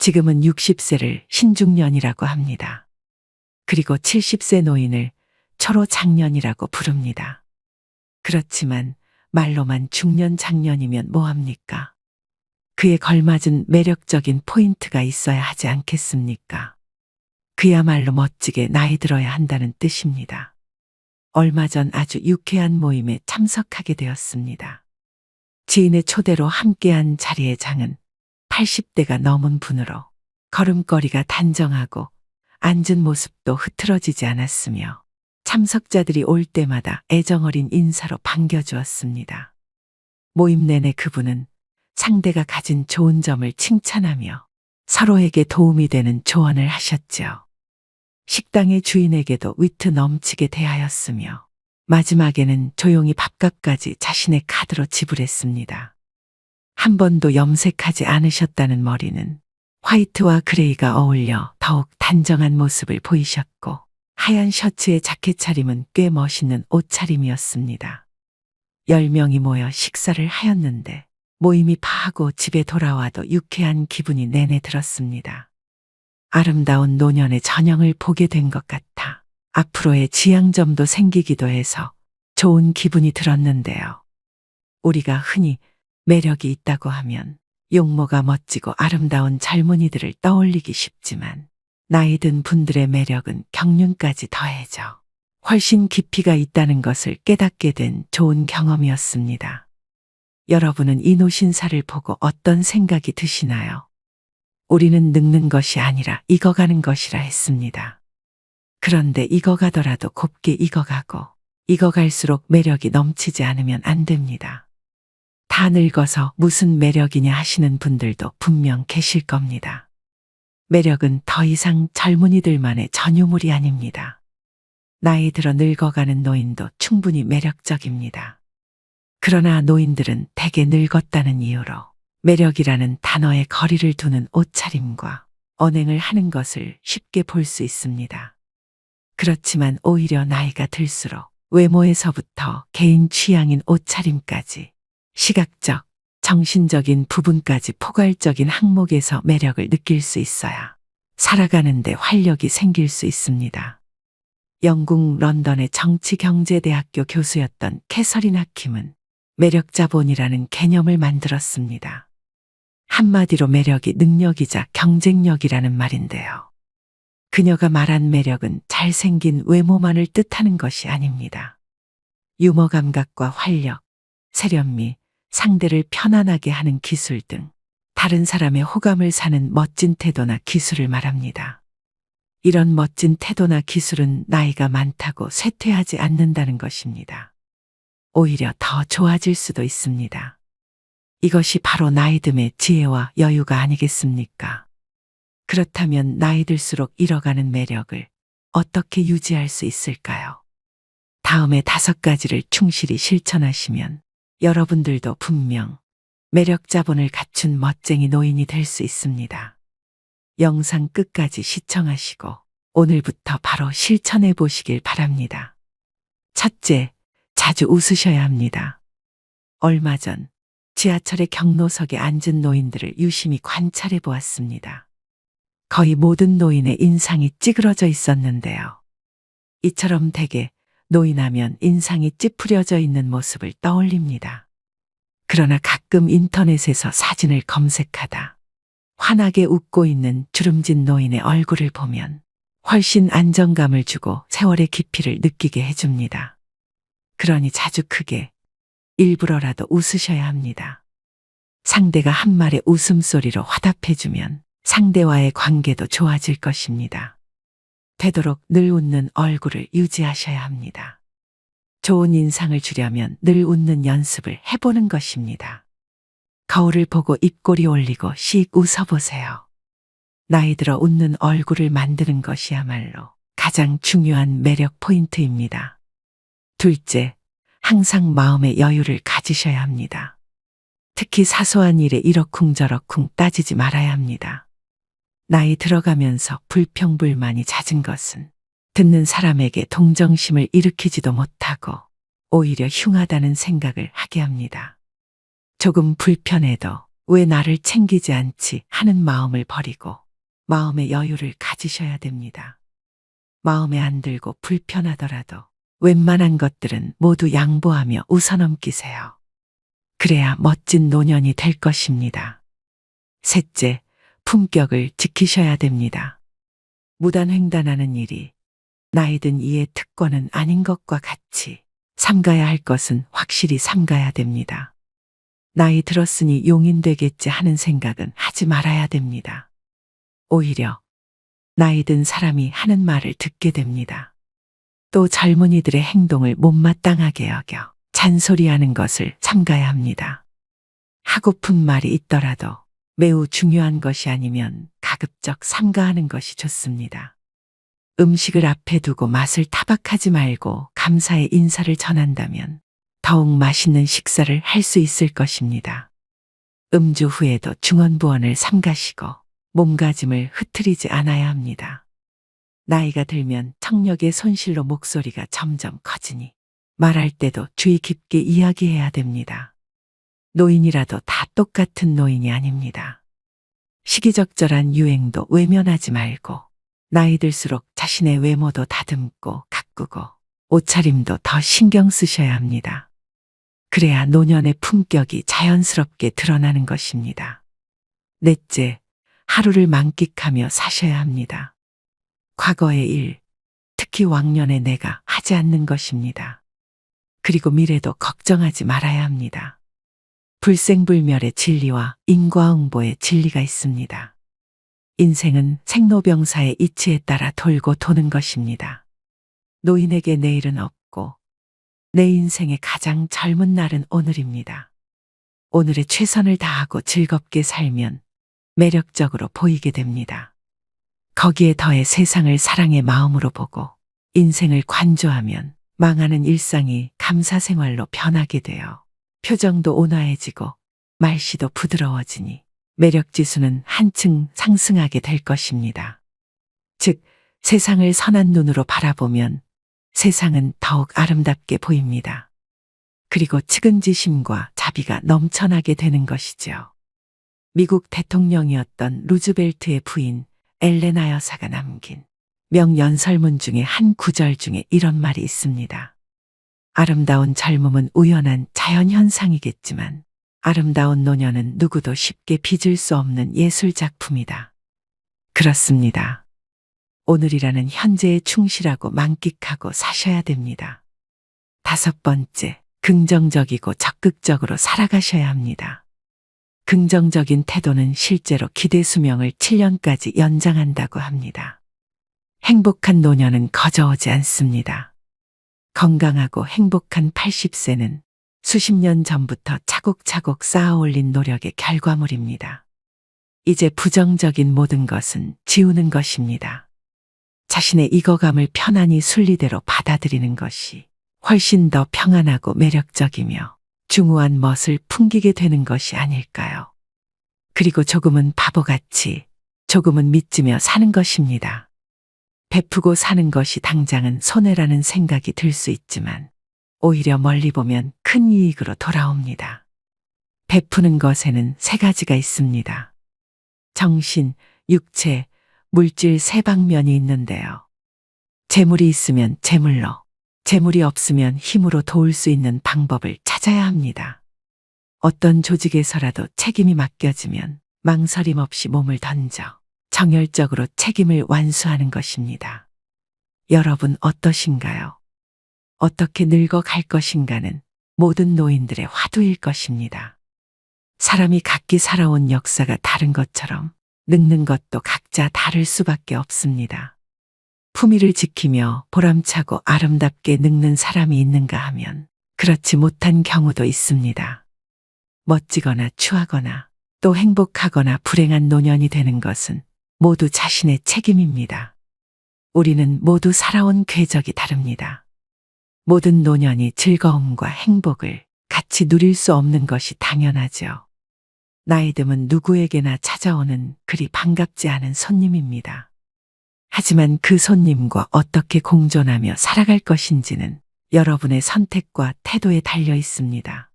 지금은 60세를 신중년이라고 합니다. 그리고 70세 노인을 초로장년이라고 부릅니다. 그렇지만 말로만 중년 장년이면 뭐합니까? 그에 걸맞은 매력적인 포인트가 있어야 하지 않겠습니까? 그야말로 멋지게 나이 들어야 한다는 뜻입니다. 얼마 전 아주 유쾌한 모임에 참석하게 되었습니다. 지인의 초대로 함께한 자리의 장은 80대가 넘은 분으로 걸음걸이가 단정하고 앉은 모습도 흐트러지지 않았으며 참석자들이 올 때마다 애정어린 인사로 반겨주었습니다. 모임 내내 그분은 상대가 가진 좋은 점을 칭찬하며 서로에게 도움이 되는 조언을 하셨지요. 식당의 주인에게도 위트 넘치게 대하였으며 마지막에는 조용히 밥값까지 자신의 카드로 지불했습니다. 한 번도 염색하지 않으셨다는 머리는 화이트와 그레이가 어울려 더욱 단정한 모습을 보이셨고 하얀 셔츠에 자켓 차림은 꽤 멋있는 옷차림이었습니다. 10명이 모여 식사를 하였는데 모임이 파하고 집에 돌아와도 유쾌한 기분이 내내 들었습니다. 아름다운 노년의 전형을 보게 된 것 같아 앞으로의 지향점도 생기기도 해서 좋은 기분이 들었는데요. 우리가 흔히 매력이 있다고 하면 용모가 멋지고 아름다운 젊은이들을 떠올리기 쉽지만 나이 든 분들의 매력은 경륜까지 더해져 훨씬 깊이가 있다는 것을 깨닫게 된 좋은 경험이었습니다. 여러분은 이 노신사를 보고 어떤 생각이 드시나요? 우리는 늙는 것이 아니라 익어가는 것이라 했습니다. 그런데 익어가더라도 곱게 익어가고 익어갈수록 매력이 넘치지 않으면 안 됩니다. 다 늙어서 무슨 매력이냐 하시는 분들도 분명 계실 겁니다. 매력은 더 이상 젊은이들만의 전유물이 아닙니다. 나이 들어 늙어가는 노인도 충분히 매력적입니다. 그러나 노인들은 대개 늙었다는 이유로 매력이라는 단어에 거리를 두는 옷차림과 언행을 하는 것을 쉽게 볼 수 있습니다. 그렇지만 오히려 나이가 들수록 외모에서부터 개인 취향인 옷차림까지 시각적, 정신적인 부분까지 포괄적인 항목에서 매력을 느낄 수 있어야 살아가는데 활력이 생길 수 있습니다. 영국 런던의 정치경제대학교 교수였던 캐서린 하킴은 매력자본이라는 개념을 만들었습니다. 한마디로 매력이 능력이자 경쟁력이라는 말인데요. 그녀가 말한 매력은 잘생긴 외모만을 뜻하는 것이 아닙니다. 유머 감각과 활력, 세련미, 상대를 편안하게 하는 기술 등 다른 사람의 호감을 사는 멋진 태도나 기술을 말합니다. 이런 멋진 태도나 기술은 나이가 많다고 쇠퇴하지 않는다는 것입니다. 오히려 더 좋아질 수도 있습니다. 이것이 바로 나이듦의 지혜와 여유가 아니겠습니까? 그렇다면 나이 들수록 잃어가는 매력을 어떻게 유지할 수 있을까요? 다음에 5가지를 충실히 실천하시면 여러분들도 분명 매력 자본을 갖춘 멋쟁이 노인이 될 수 있습니다. 영상 끝까지 시청하시고 오늘부터 바로 실천해 보시길 바랍니다. 첫째, 자주 웃으셔야 합니다. 얼마 전 지하철의 경로석에 앉은 노인들을 유심히 관찰해 보았습니다. 거의 모든 노인의 인상이 찌그러져 있었는데요. 이처럼 대개 노인하면 인상이 찌푸려져 있는 모습을 떠올립니다. 그러나 가끔 인터넷에서 사진을 검색하다 환하게 웃고 있는 주름진 노인의 얼굴을 보면 훨씬 안정감을 주고 세월의 깊이를 느끼게 해줍니다. 그러니 자주 크게 일부러라도 웃으셔야 합니다. 상대가 한 말의 웃음소리로 화답해주면 상대와의 관계도 좋아질 것입니다. 되도록 늘 웃는 얼굴을 유지하셔야 합니다. 좋은 인상을 주려면 늘 웃는 연습을 해보는 것입니다. 거울을 보고 입꼬리 올리고 씩 웃어보세요. 나이 들어 웃는 얼굴을 만드는 것이야말로 가장 중요한 매력 포인트입니다. 둘째, 항상 마음의 여유를 가지셔야 합니다. 특히 사소한 일에 이러쿵저러쿵 따지지 말아야 합니다. 나이 들어가면서 불평불만이 잦은 것은 듣는 사람에게 동정심을 일으키지도 못하고 오히려 흉하다는 생각을 하게 합니다. 조금 불편해도 왜 나를 챙기지 않지 하는 마음을 버리고 마음의 여유를 가지셔야 됩니다. 마음에 안 들고 불편하더라도 웬만한 것들은 모두 양보하며 웃어넘기세요. 그래야 멋진 노년이 될 것입니다. 셋째, 품격을 지키셔야 됩니다. 무단횡단하는 일이 나이든 이의 특권은 아닌 것과 같이 삼가야 할 것은 확실히 삼가야 됩니다. 나이 들었으니 용인 되겠지 하는 생각은 하지 말아야 됩니다. 오히려 나이 든 사람이 하는 말을 듣게 됩니다. 또 젊은이들의 행동을 못마땅하게 여겨 잔소리하는 것을 삼가야 합니다. 하고픈 말이 있더라도 매우 중요한 것이 아니면 가급적 삼가하는 것이 좋습니다. 음식을 앞에 두고 맛을 타박하지 말고 감사의 인사를 전한다면 더욱 맛있는 식사를 할 수 있을 것입니다. 음주 후에도 중언부언을 삼가시고 몸가짐을 흐트리지 않아야 합니다. 나이가 들면 청력의 손실로 목소리가 점점 커지니 말할 때도 주의 깊게 이야기해야 됩니다. 노인이라도 다 똑같은 노인이 아닙니다. 시기적절한 유행도 외면하지 말고 나이 들수록 자신의 외모도 다듬고 가꾸고 옷차림도 더 신경 쓰셔야 합니다. 그래야 노년의 품격이 자연스럽게 드러나는 것입니다. 넷째, 하루를 만끽하며 사셔야 합니다. 과거의 일, 특히 왕년의 내가 하지 않는 것입니다. 그리고 미래도 걱정하지 말아야 합니다. 불생불멸의 진리와 인과응보의 진리가 있습니다. 인생은 생로병사의 이치에 따라 돌고 도는 것입니다. 노인에게 내일은 없고 내 인생의 가장 젊은 날은 오늘입니다. 오늘에 최선을 다하고 즐겁게 살면 매력적으로 보이게 됩니다. 거기에 더해 세상을 사랑의 마음으로 보고 인생을 관조하면 망하는 일상이 감사생활로 변하게 되어 표정도 온화해지고 말씨도 부드러워지니 매력지수는 한층 상승하게 될 것입니다. 즉, 세상을 선한 눈으로 바라보면 세상은 더욱 아름답게 보입니다. 그리고 측은지심과 자비가 넘쳐나게 되는 것이죠. 미국 대통령이었던 루즈벨트의 부인 엘레나 여사가 남긴 명연설문 중에 한 구절 중에 이런 말이 있습니다. 아름다운 젊음은 우연한 자연현상이겠지만 아름다운 노년은 누구도 쉽게 빚을 수 없는 예술작품이다. 그렇습니다. 오늘이라는 현재에 충실하고 만끽하고 사셔야 됩니다. 다섯 번째, 긍정적이고 적극적으로 살아가셔야 합니다. 긍정적인 태도는 실제로 기대 수명을 7년까지 연장한다고 합니다. 행복한 노년은 거저오지 않습니다. 건강하고 행복한 80세는 수십 년 전부터 차곡차곡 쌓아올린 노력의 결과물입니다. 이제 부정적인 모든 것은 지우는 것입니다. 자신의 익어감을 편안히 순리대로 받아들이는 것이 훨씬 더 평안하고 매력적이며 중후한 멋을 풍기게 되는 것이 아닐까요? 그리고 조금은 바보같이, 조금은 믿으며 사는 것입니다. 베푸고 사는 것이 당장은 손해라는 생각이 들 수 있지만 오히려 멀리 보면 큰 이익으로 돌아옵니다. 베푸는 것에는 세 가지가 있습니다. 정신, 육체, 물질 세 방면이 있는데요. 재물이 있으면 재물로, 재물이 없으면 힘으로 도울 수 있는 방법을 찾아야 합니다. 어떤 조직에서라도 책임이 맡겨지면 망설임 없이 몸을 던져 정열적으로 책임을 완수하는 것입니다. 여러분 어떠신가요? 어떻게 늙어갈 것인가는 모든 노인들의 화두일 것입니다. 사람이 각기 살아온 역사가 다른 것처럼 늙는 것도 각자 다를 수밖에 없습니다. 품위를 지키며 보람차고 아름답게 늙는 사람이 있는가 하면 그렇지 못한 경우도 있습니다. 멋지거나 추하거나 또 행복하거나 불행한 노년이 되는 것은 모두 자신의 책임입니다. 우리는 모두 살아온 궤적이 다릅니다. 모든 노년이 즐거움과 행복을 같이 누릴 수 없는 것이 당연하죠. 나이듦은 누구에게나 찾아오는 그리 반갑지 않은 손님입니다. 하지만 그 손님과 어떻게 공존하며 살아갈 것인지는 여러분의 선택과 태도에 달려 있습니다.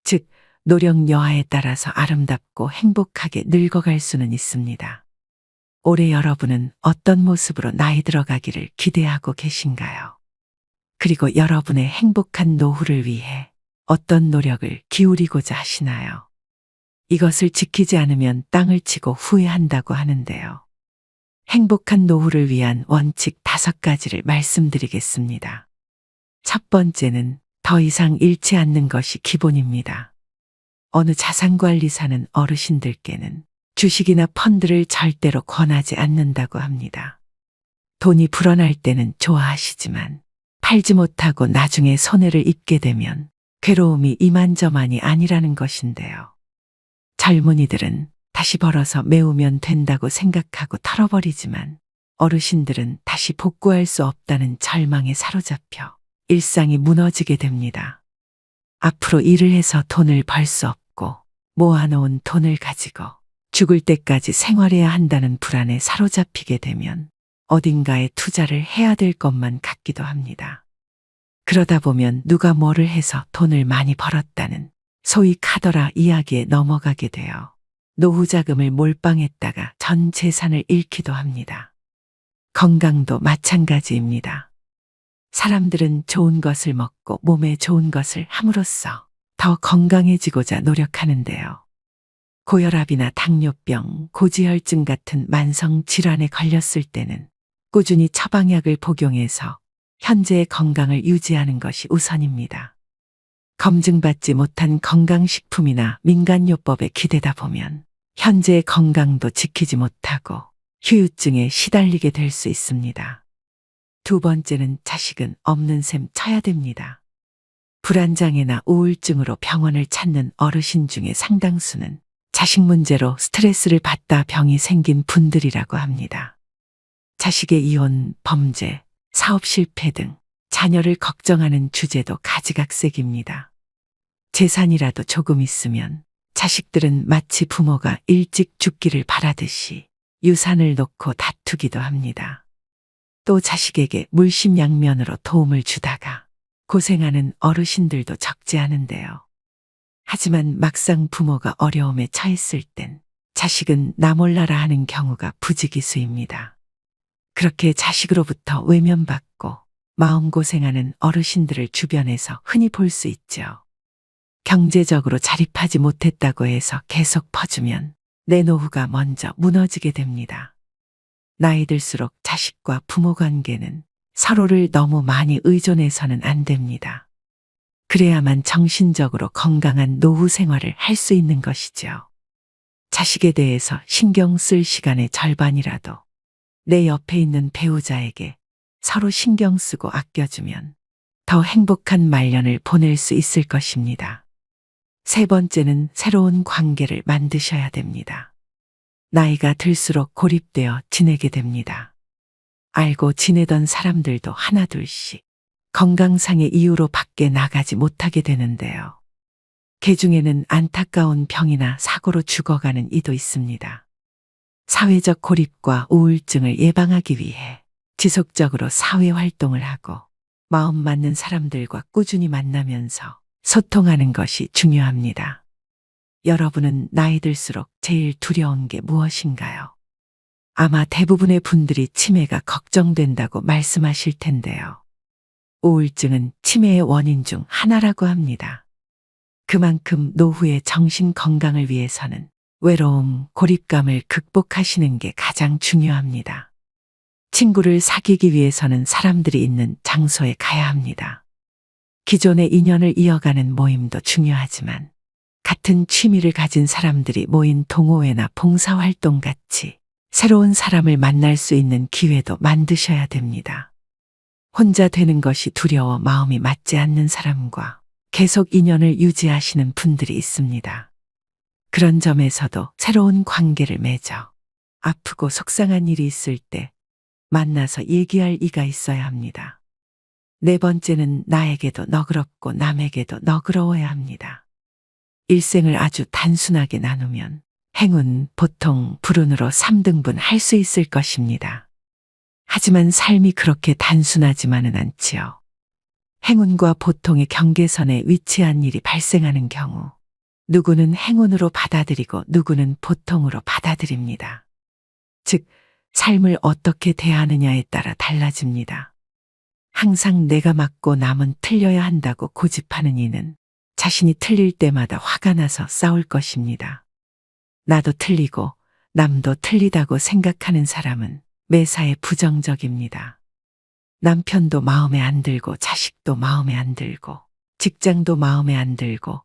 즉, 노력 여하에 따라서 아름답고 행복하게 늙어갈 수는 있습니다. 올해 여러분은 어떤 모습으로 나이 들어가기를 기대하고 계신가요? 그리고 여러분의 행복한 노후를 위해 어떤 노력을 기울이고자 하시나요? 이것을 지키지 않으면 땅을 치고 후회한다고 하는데요. 행복한 노후를 위한 원칙 5가지를 말씀드리겠습니다. 첫 번째는 더 이상 잃지 않는 것이 기본입니다. 어느 자산관리사는 어르신들께는 주식이나 펀드를 절대로 권하지 않는다고 합니다. 돈이 불어날 때는 좋아하시지만 팔지 못하고 나중에 손해를 입게 되면 괴로움이 이만저만이 아니라는 것인데요. 젊은이들은 다시 벌어서 메우면 된다고 생각하고 털어버리지만 어르신들은 다시 복구할 수 없다는 절망에 사로잡혀 일상이 무너지게 됩니다. 앞으로 일을 해서 돈을 벌 수 없고 모아놓은 돈을 가지고 죽을 때까지 생활해야 한다는 불안에 사로잡히게 되면 어딘가에 투자를 해야 될 것만 같기도 합니다. 그러다 보면 누가 뭐를 해서 돈을 많이 벌었다는 소위 카더라 이야기에 넘어가게 되어 노후 자금을 몰빵했다가 전 재산을 잃기도 합니다. 건강도 마찬가지입니다. 사람들은 좋은 것을 먹고 몸에 좋은 것을 함으로써 더 건강해지고자 노력하는데요. 고혈압이나 당뇨병, 고지혈증 같은 만성 질환에 걸렸을 때는 꾸준히 처방약을 복용해서 현재의 건강을 유지하는 것이 우선입니다. 검증받지 못한 건강식품이나 민간요법에 기대다 보면 현재의 건강도 지키지 못하고 후유증에 시달리게 될 수 있습니다. 두 번째는 자식은 없는 셈 쳐야 됩니다. 불안장애나 우울증으로 병원을 찾는 어르신 중에 상당수는 자식 문제로 스트레스를 받다 병이 생긴 분들이라고 합니다. 자식의 이혼, 범죄, 사업 실패 등 자녀를 걱정하는 주제도 가지각색입니다. 재산이라도 조금 있으면 자식들은 마치 부모가 일찍 죽기를 바라듯이 유산을 놓고 다투기도 합니다. 또 자식에게 물심양면으로 도움을 주다가 고생하는 어르신들도 적지 않은데요. 하지만 막상 부모가 어려움에 처했을 땐 자식은 나 몰라라 하는 경우가 부지기수입니다. 그렇게 자식으로부터 외면받고 마음고생하는 어르신들을 주변에서 흔히 볼 수 있죠. 경제적으로 자립하지 못했다고 해서 계속 퍼주면 내 노후가 먼저 무너지게 됩니다. 나이 들수록 자식과 부모 관계는 서로를 너무 많이 의존해서는 안 됩니다. 그래야만 정신적으로 건강한 노후 생활을 할 수 있는 것이죠. 자식에 대해서 신경 쓸 시간의 절반이라도 내 옆에 있는 배우자에게 서로 신경 쓰고 아껴주면 더 행복한 말년을 보낼 수 있을 것입니다. 세 번째는 새로운 관계를 만드셔야 됩니다. 나이가 들수록 고립되어 지내게 됩니다. 알고 지내던 사람들도 하나둘씩 건강상의 이유로 밖에 나가지 못하게 되는데요. 그 중에는 안타까운 병이나 사고로 죽어가는 이도 있습니다. 사회적 고립과 우울증을 예방하기 위해 지속적으로 사회활동을 하고 마음 맞는 사람들과 꾸준히 만나면서 소통하는 것이 중요합니다. 여러분은 나이 들수록 제일 두려운 게 무엇인가요? 아마 대부분의 분들이 치매가 걱정된다고 말씀하실 텐데요. 우울증은 치매의 원인 중 하나라고 합니다. 그만큼 노후의 정신 건강을 위해서는 외로움, 고립감을 극복하시는 게 가장 중요합니다. 친구를 사귀기 위해서는 사람들이 있는 장소에 가야 합니다. 기존의 인연을 이어가는 모임도 중요하지만 같은 취미를 가진 사람들이 모인 동호회나 봉사활동 같이 새로운 사람을 만날 수 있는 기회도 만드셔야 됩니다. 혼자 되는 것이 두려워 마음이 맞지 않는 사람과 계속 인연을 유지하시는 분들이 있습니다. 그런 점에서도 새로운 관계를 맺어 아프고 속상한 일이 있을 때 만나서 얘기할 이가 있어야 합니다. 네 번째는 나에게도 너그럽고 남에게도 너그러워야 합니다. 일생을 아주 단순하게 나누면 행운, 보통, 불운으로 3등분 할 수 있을 것입니다. 하지만 삶이 그렇게 단순하지만은 않지요. 행운과 보통의 경계선에 위치한 일이 발생하는 경우 누구는 행운으로 받아들이고 누구는 보통으로 받아들입니다. 즉, 삶을 어떻게 대하느냐에 따라 달라집니다. 항상 내가 맞고 남은 틀려야 한다고 고집하는 이는 자신이 틀릴 때마다 화가 나서 싸울 것입니다. 나도 틀리고 남도 틀리다고 생각하는 사람은 매사에 부정적입니다. 남편도 마음에 안 들고 자식도 마음에 안 들고 직장도 마음에 안 들고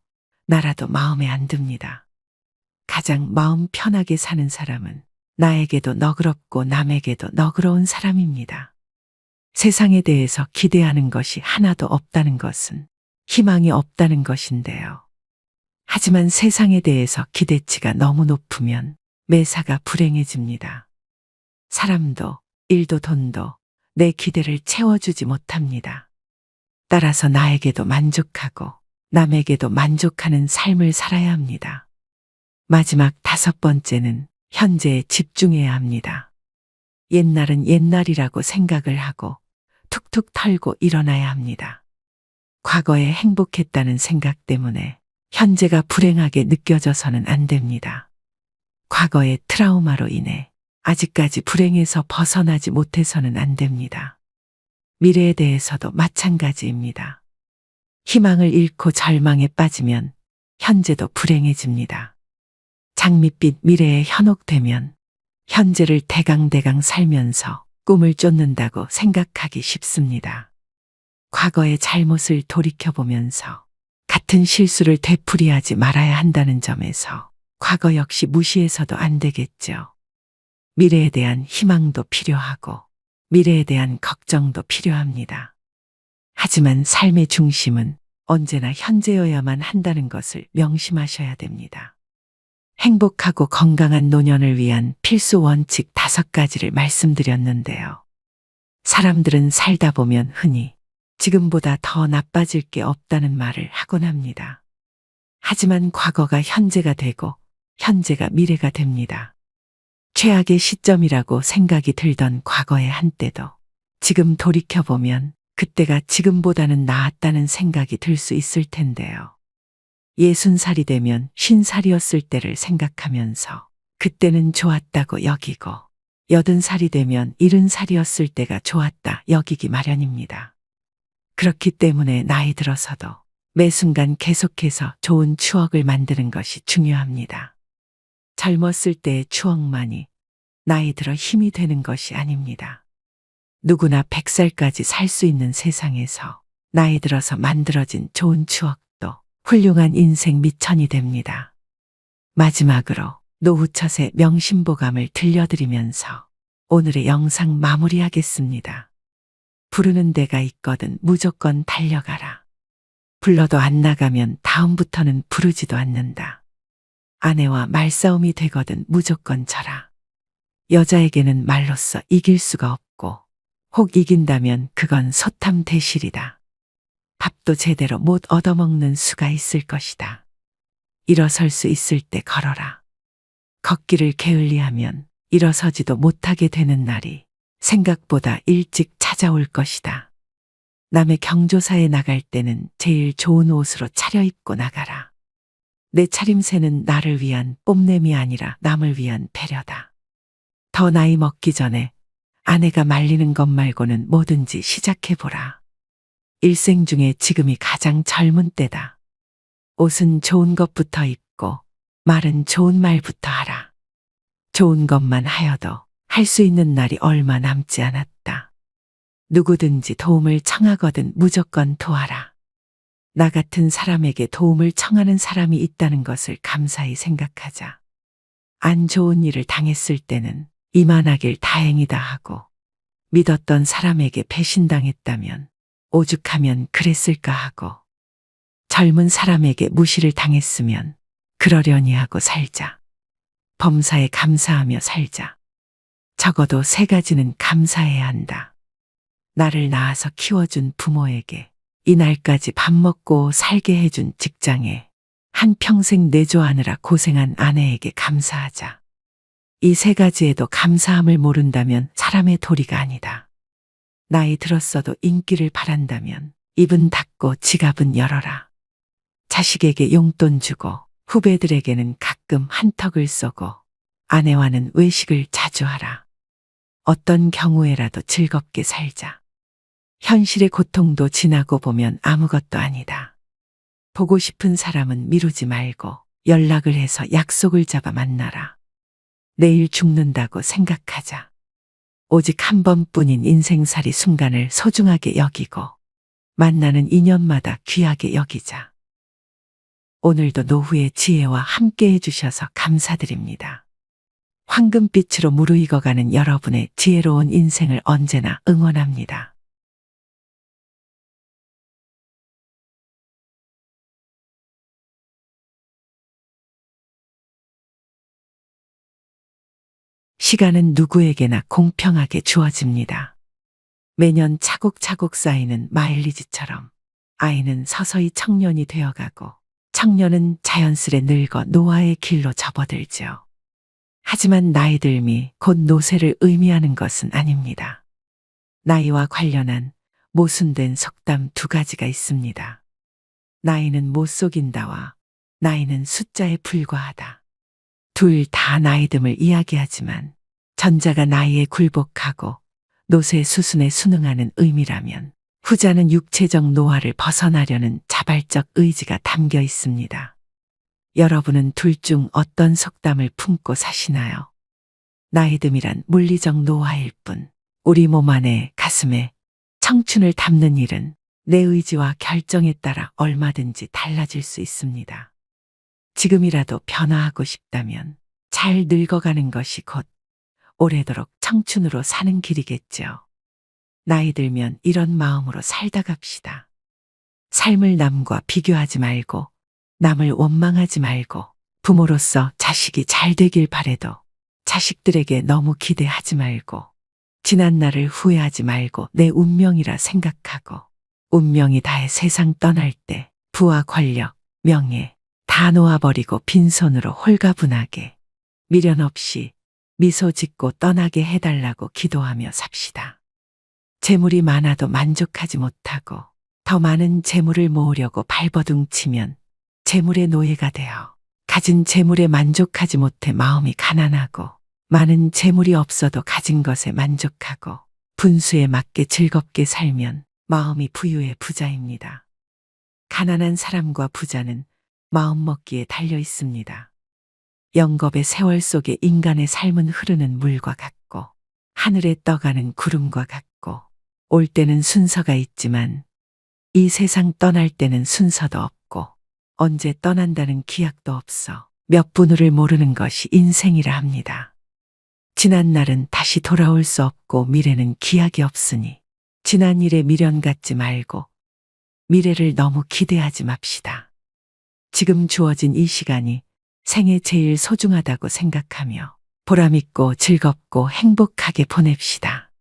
나라도 마음에 안 듭니다. 가장 마음 편하게 사는 사람은 나에게도 너그럽고 남에게도 너그러운 사람입니다. 세상에 대해서 기대하는 것이 하나도 없다는 것은 희망이 없다는 것인데요. 하지만 세상에 대해서 기대치가 너무 높으면 매사가 불행해집니다. 사람도 일도 돈도 내 기대를 채워주지 못합니다. 따라서 나에게도 만족하고 남에게도 만족하는 삶을 살아야 합니다. 마지막 5번째는 현재에 집중해야 합니다. 옛날은 옛날이라고 생각을 하고 툭툭 털고 일어나야 합니다. 과거에 행복했다는 생각 때문에 현재가 불행하게 느껴져서는 안 됩니다. 과거의 트라우마로 인해 아직까지 불행에서 벗어나지 못해서는 안 됩니다. 미래에 대해서도 마찬가지입니다. 희망을 잃고 절망에 빠지면 현재도 불행해집니다. 장밋빛 미래에 현혹되면 현재를 대강대강 살면서 꿈을 쫓는다고 생각하기 쉽습니다. 과거의 잘못을 돌이켜보면서 같은 실수를 되풀이하지 말아야 한다는 점에서 과거 역시 무시해서도 안 되겠죠. 미래에 대한 희망도 필요하고 미래에 대한 걱정도 필요합니다. 하지만 삶의 중심은 언제나 현재여야만 한다는 것을 명심하셔야 됩니다. 행복하고 건강한 노년을 위한 필수 원칙 5가지를 말씀드렸는데요. 사람들은 살다 보면 흔히 지금보다 더 나빠질 게 없다는 말을 하곤 합니다. 하지만 과거가 현재가 되고 현재가 미래가 됩니다. 최악의 시점이라고 생각이 들던 과거의 한때도 지금 돌이켜보면 그때가 지금보다는 나았다는 생각이 들 수 있을 텐데요. 60살이 되면 50살이었을 때를 생각하면서 그때는 좋았다고 여기고 80살이 되면 70살이었을 때가 좋았다 여기기 마련입니다. 그렇기 때문에 나이 들어서도 매 순간 계속해서 좋은 추억을 만드는 것이 중요합니다. 젊었을 때의 추억만이 나이 들어 힘이 되는 것이 아닙니다. 누구나 100살까지 살 수 있는 세상에서 나이 들어서 만들어진 좋은 추억도 훌륭한 인생 미천이 됩니다. 마지막으로 노후철의 명심보감을 들려드리면서 오늘의 영상 마무리하겠습니다. 부르는 데가 있거든 무조건 달려가라. 불러도 안 나가면 다음부터는 부르지도 않는다. 아내와 말싸움이 되거든 무조건 져라. 여자에게는 말로써 이길 수가 없고 혹 이긴다면 그건 소탐대실이다. 밥도 제대로 못 얻어먹는 수가 있을 것이다. 일어설 수 있을 때 걸어라. 걷기를 게을리하면 일어서지도 못하게 되는 날이 생각보다 일찍 찾아올 것이다. 남의 경조사에 나갈 때는 제일 좋은 옷으로 차려입고 나가라. 내 차림새는 나를 위한 뽐냄이 아니라 남을 위한 배려다. 더 나이 먹기 전에 아내가 말리는 것 말고는 뭐든지 시작해보라. 일생 중에 지금이 가장 젊은 때다. 옷은 좋은 것부터 입고 말은 좋은 말부터 하라. 좋은 것만 하여도 할 수 있는 날이 얼마 남지 않았다. 누구든지 도움을 청하거든 무조건 도와라. 나 같은 사람에게 도움을 청하는 사람이 있다는 것을 감사히 생각하자. 안 좋은 일을 당했을 때는 이만하길 다행이다 하고 믿었던 사람에게 배신당했다면 오죽하면 그랬을까 하고 젊은 사람에게 무시를 당했으면 그러려니 하고 살자. 범사에 감사하며 살자. 적어도 3가지는 감사해야 한다. 나를 낳아서 키워준 부모에게 이날까지 밥 먹고 살게 해준 직장에 한평생 내조하느라 고생한 아내에게 감사하자. 이 3가지에도 감사함을 모른다면 사람의 도리가 아니다. 나이 들었어도 인기를 바란다면 입은 닫고 지갑은 열어라. 자식에게 용돈 주고 후배들에게는 가끔 한턱을 쏘고 아내와는 외식을 자주 하라. 어떤 경우에라도 즐겁게 살자. 현실의 고통도 지나고 보면 아무것도 아니다. 보고 싶은 사람은 미루지 말고 연락을 해서 약속을 잡아 만나라. 내일 죽는다고 생각하자. 오직 한 번뿐인 인생살이 순간을 소중하게 여기고 만나는 인연마다 귀하게 여기자. 오늘도 노후의 지혜와 함께 해주셔서 감사드립니다. 황금빛으로 무르익어가는 여러분의 지혜로운 인생을 언제나 응원합니다. 시간은 누구에게나 공평하게 주어집니다. 매년 차곡차곡 쌓이는 마일리지처럼 아이는 서서히 청년이 되어가고 청년은 자연스레 늙어 노화의 길로 접어들죠. 하지만 나이 들미 곧 노쇠를 의미하는 것은 아닙니다. 나이와 관련한 모순된 속담 두 가지가 있습니다. 나이는 못 속인다와 나이는 숫자에 불과하다. 둘 다 나이듦을 이야기하지만 전자가 나이에 굴복하고 노쇠 수순에 순응하는 의미라면 후자는 육체적 노화를 벗어나려는 자발적 의지가 담겨 있습니다. 여러분은 둘 중 어떤 속담을 품고 사시나요? 나이듦이란 물리적 노화일 뿐 우리 몸 안에 가슴에 청춘을 담는 일은 내 의지와 결정에 따라 얼마든지 달라질 수 있습니다. 지금이라도 변화하고 싶다면 잘 늙어가는 것이 곧 오래도록 청춘으로 사는 길이겠죠. 나이 들면 이런 마음으로 살다 갑시다. 삶을 남과 비교하지 말고 남을 원망하지 말고 부모로서 자식이 잘 되길 바래도 자식들에게 너무 기대하지 말고 지난 날을 후회하지 말고 내 운명이라 생각하고 운명이 다해 세상 떠날 때 부와 권력, 명예 다 놓아버리고 빈손으로 홀가분하게 미련 없이 미소 짓고 떠나게 해달라고 기도하며 삽시다. 재물이 많아도 만족하지 못하고 더 많은 재물을 모으려고 발버둥치면 재물의 노예가 되어 가진 재물에 만족하지 못해 마음이 가난하고 많은 재물이 없어도 가진 것에 만족하고 분수에 맞게 즐겁게 살면 마음이 부유의 부자입니다. 가난한 사람과 부자는 마음먹기에 달려 있습니다. 영겁의 세월 속에 인간의 삶은 흐르는 물과 같고 하늘에 떠가는 구름과 같고 올 때는 순서가 있지만 이 세상 떠날 때는 순서도 없고 언제 떠난다는 기약도 없어 몇 분을을 모르는 것이 인생이라 합니다. 지난 날은 다시 돌아올 수 없고 미래는 기약이 없으니 지난 일에 미련 갖지 말고 미래를 너무 기대하지 맙시다. 지금 주어진 이 시간이 생애 제일 소중하다고 생각하며 보람있고 즐겁고 행복하게 보냅시다.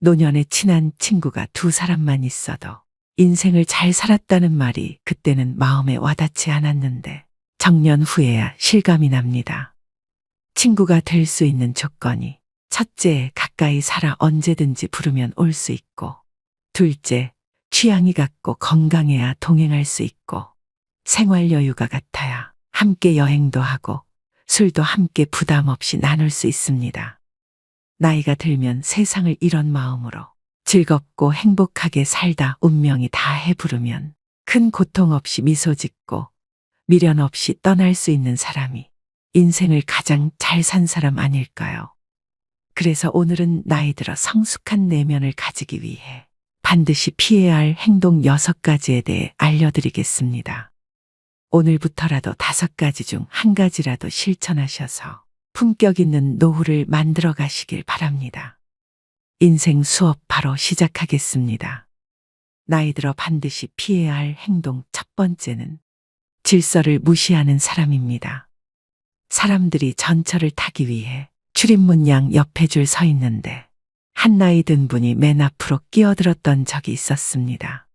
노년에 친한 친구가 두 사람만 있어도 인생을 잘 살았다는 말이 그때는 마음에 와닿지 않았는데 정년 후에야 실감이 납니다. 친구가 될 수 있는 조건이 첫째, 가까이 살아 언제든지 부르면 올 수 있고 둘째, 취향이 같고 건강해야 동행할 수 있고 생활 여유가 같아야 함께 여행도 하고 술도 함께 부담 없이 나눌 수 있습니다. 나이가 들면 세상을 이런 마음으로 즐겁고 행복하게 살다 운명이 다해 부르면 큰 고통 없이 미소 짓고 미련 없이 떠날 수 있는 사람이 인생을 가장 잘 산 사람 아닐까요? 그래서 오늘은 나이 들어 성숙한 내면을 가지기 위해 반드시 피해야 할 행동 6가지에 대해 알려드리겠습니다. 오늘부터라도 5가지 중 1가지라도 실천하셔서 품격 있는 노후를 만들어 가시길 바랍니다. 인생 수업 바로 시작하겠습니다. 나이 들어 반드시 피해야 할 행동 첫 번째는 질서를 무시하는 사람입니다. 사람들이 전철을 타기 위해 출입문 양 옆에 줄 서 있는데 한 나이 든 분이 맨 앞으로 끼어들었던 적이 있었습니다.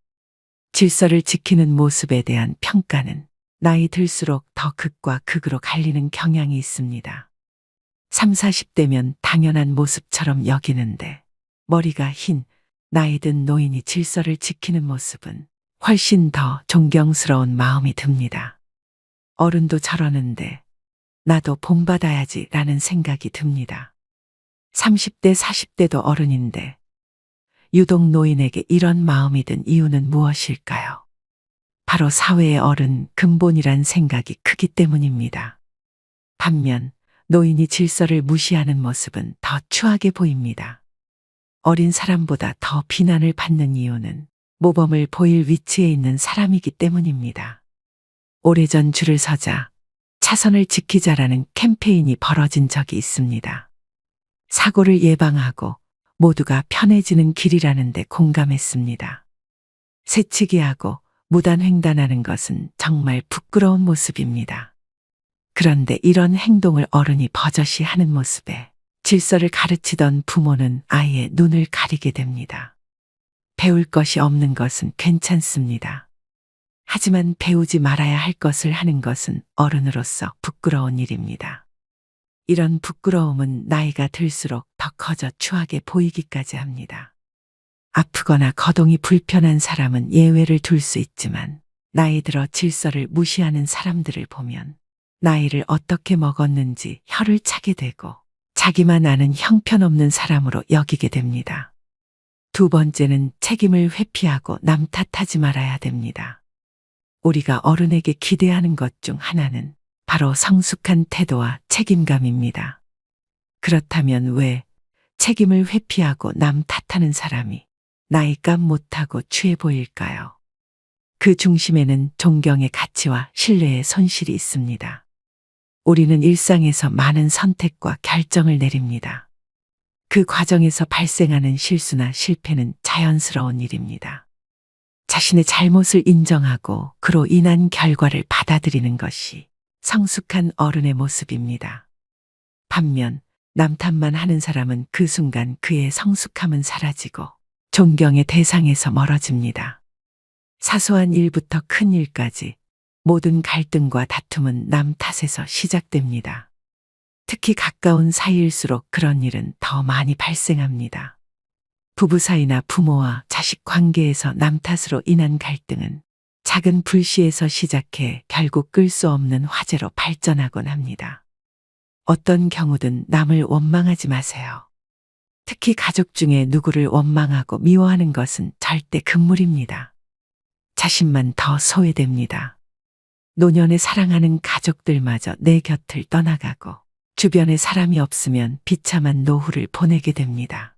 질서를 지키는 모습에 대한 평가는 나이 들수록 더 극과 극으로 갈리는 경향이 있습니다. 30, 40대면 당연한 모습처럼 여기는데 머리가 흰 나이 든 노인이 질서를 지키는 모습은 훨씬 더 존경스러운 마음이 듭니다. 어른도 저러는데 나도 본받아야지 라는 생각이 듭니다. 30대, 40대도 어른인데 유독 노인에게 이런 마음이 든 이유는 무엇일까요? 바로 사회의 어른 근본이란 생각이 크기 때문입니다. 반면 노인이 질서를 무시하는 모습은 더 추하게 보입니다. 어린 사람보다 더 비난을 받는 이유는 모범을 보일 위치에 있는 사람이기 때문입니다. 오래전 줄을 서자, 차선을 지키자라는 캠페인이 벌어진 적이 있습니다. 사고를 예방하고 모두가 편해지는 길이라는데 공감했습니다. 새치기하고 무단횡단하는 것은 정말 부끄러운 모습입니다. 그런데 이런 행동을 어른이 버젓이 하는 모습에 질서를 가르치던 부모는 아이의 눈을 가리게 됩니다. 배울 것이 없는 것은 괜찮습니다. 하지만 배우지 말아야 할 것을 하는 것은 어른으로서 부끄러운 일입니다. 이런 부끄러움은 나이가 들수록 더 커져 추하게 보이기까지 합니다. 아프거나 거동이 불편한 사람은 예외를 둘 수 있지만 나이 들어 질서를 무시하는 사람들을 보면 나이를 어떻게 먹었는지 혀를 차게 되고 자기만 아는 형편없는 사람으로 여기게 됩니다. 두 번째는 책임을 회피하고 남 탓하지 말아야 됩니다. 우리가 어른에게 기대하는 것 중 하나는 바로 성숙한 태도와 책임감입니다. 그렇다면 왜 책임을 회피하고 남 탓하는 사람이 나이값 못하고 취해 보일까요? 그 중심에는 존경의 가치와 신뢰의 손실이 있습니다. 우리는 일상에서 많은 선택과 결정을 내립니다. 그 과정에서 발생하는 실수나 실패는 자연스러운 일입니다. 자신의 잘못을 인정하고 그로 인한 결과를 받아들이는 것이 성숙한 어른의 모습입니다. 반면 남 탓만 하는 사람은 그 순간 그의 성숙함은 사라지고 존경의 대상에서 멀어집니다. 사소한 일부터 큰 일까지 모든 갈등과 다툼은 남 탓에서 시작됩니다. 특히 가까운 사이일수록 그런 일은 더 많이 발생합니다. 부부 사이나 부모와 자식 관계에서 남 탓으로 인한 갈등은 작은 불씨에서 시작해 결국 끌 수 없는 화재로 발전하곤 합니다. 어떤 경우든 남을 원망하지 마세요. 특히 가족 중에 누구를 원망하고 미워하는 것은 절대 금물입니다. 자신만 더 소외됩니다. 노년에 사랑하는 가족들마저 내 곁을 떠나가고 주변에 사람이 없으면 비참한 노후를 보내게 됩니다.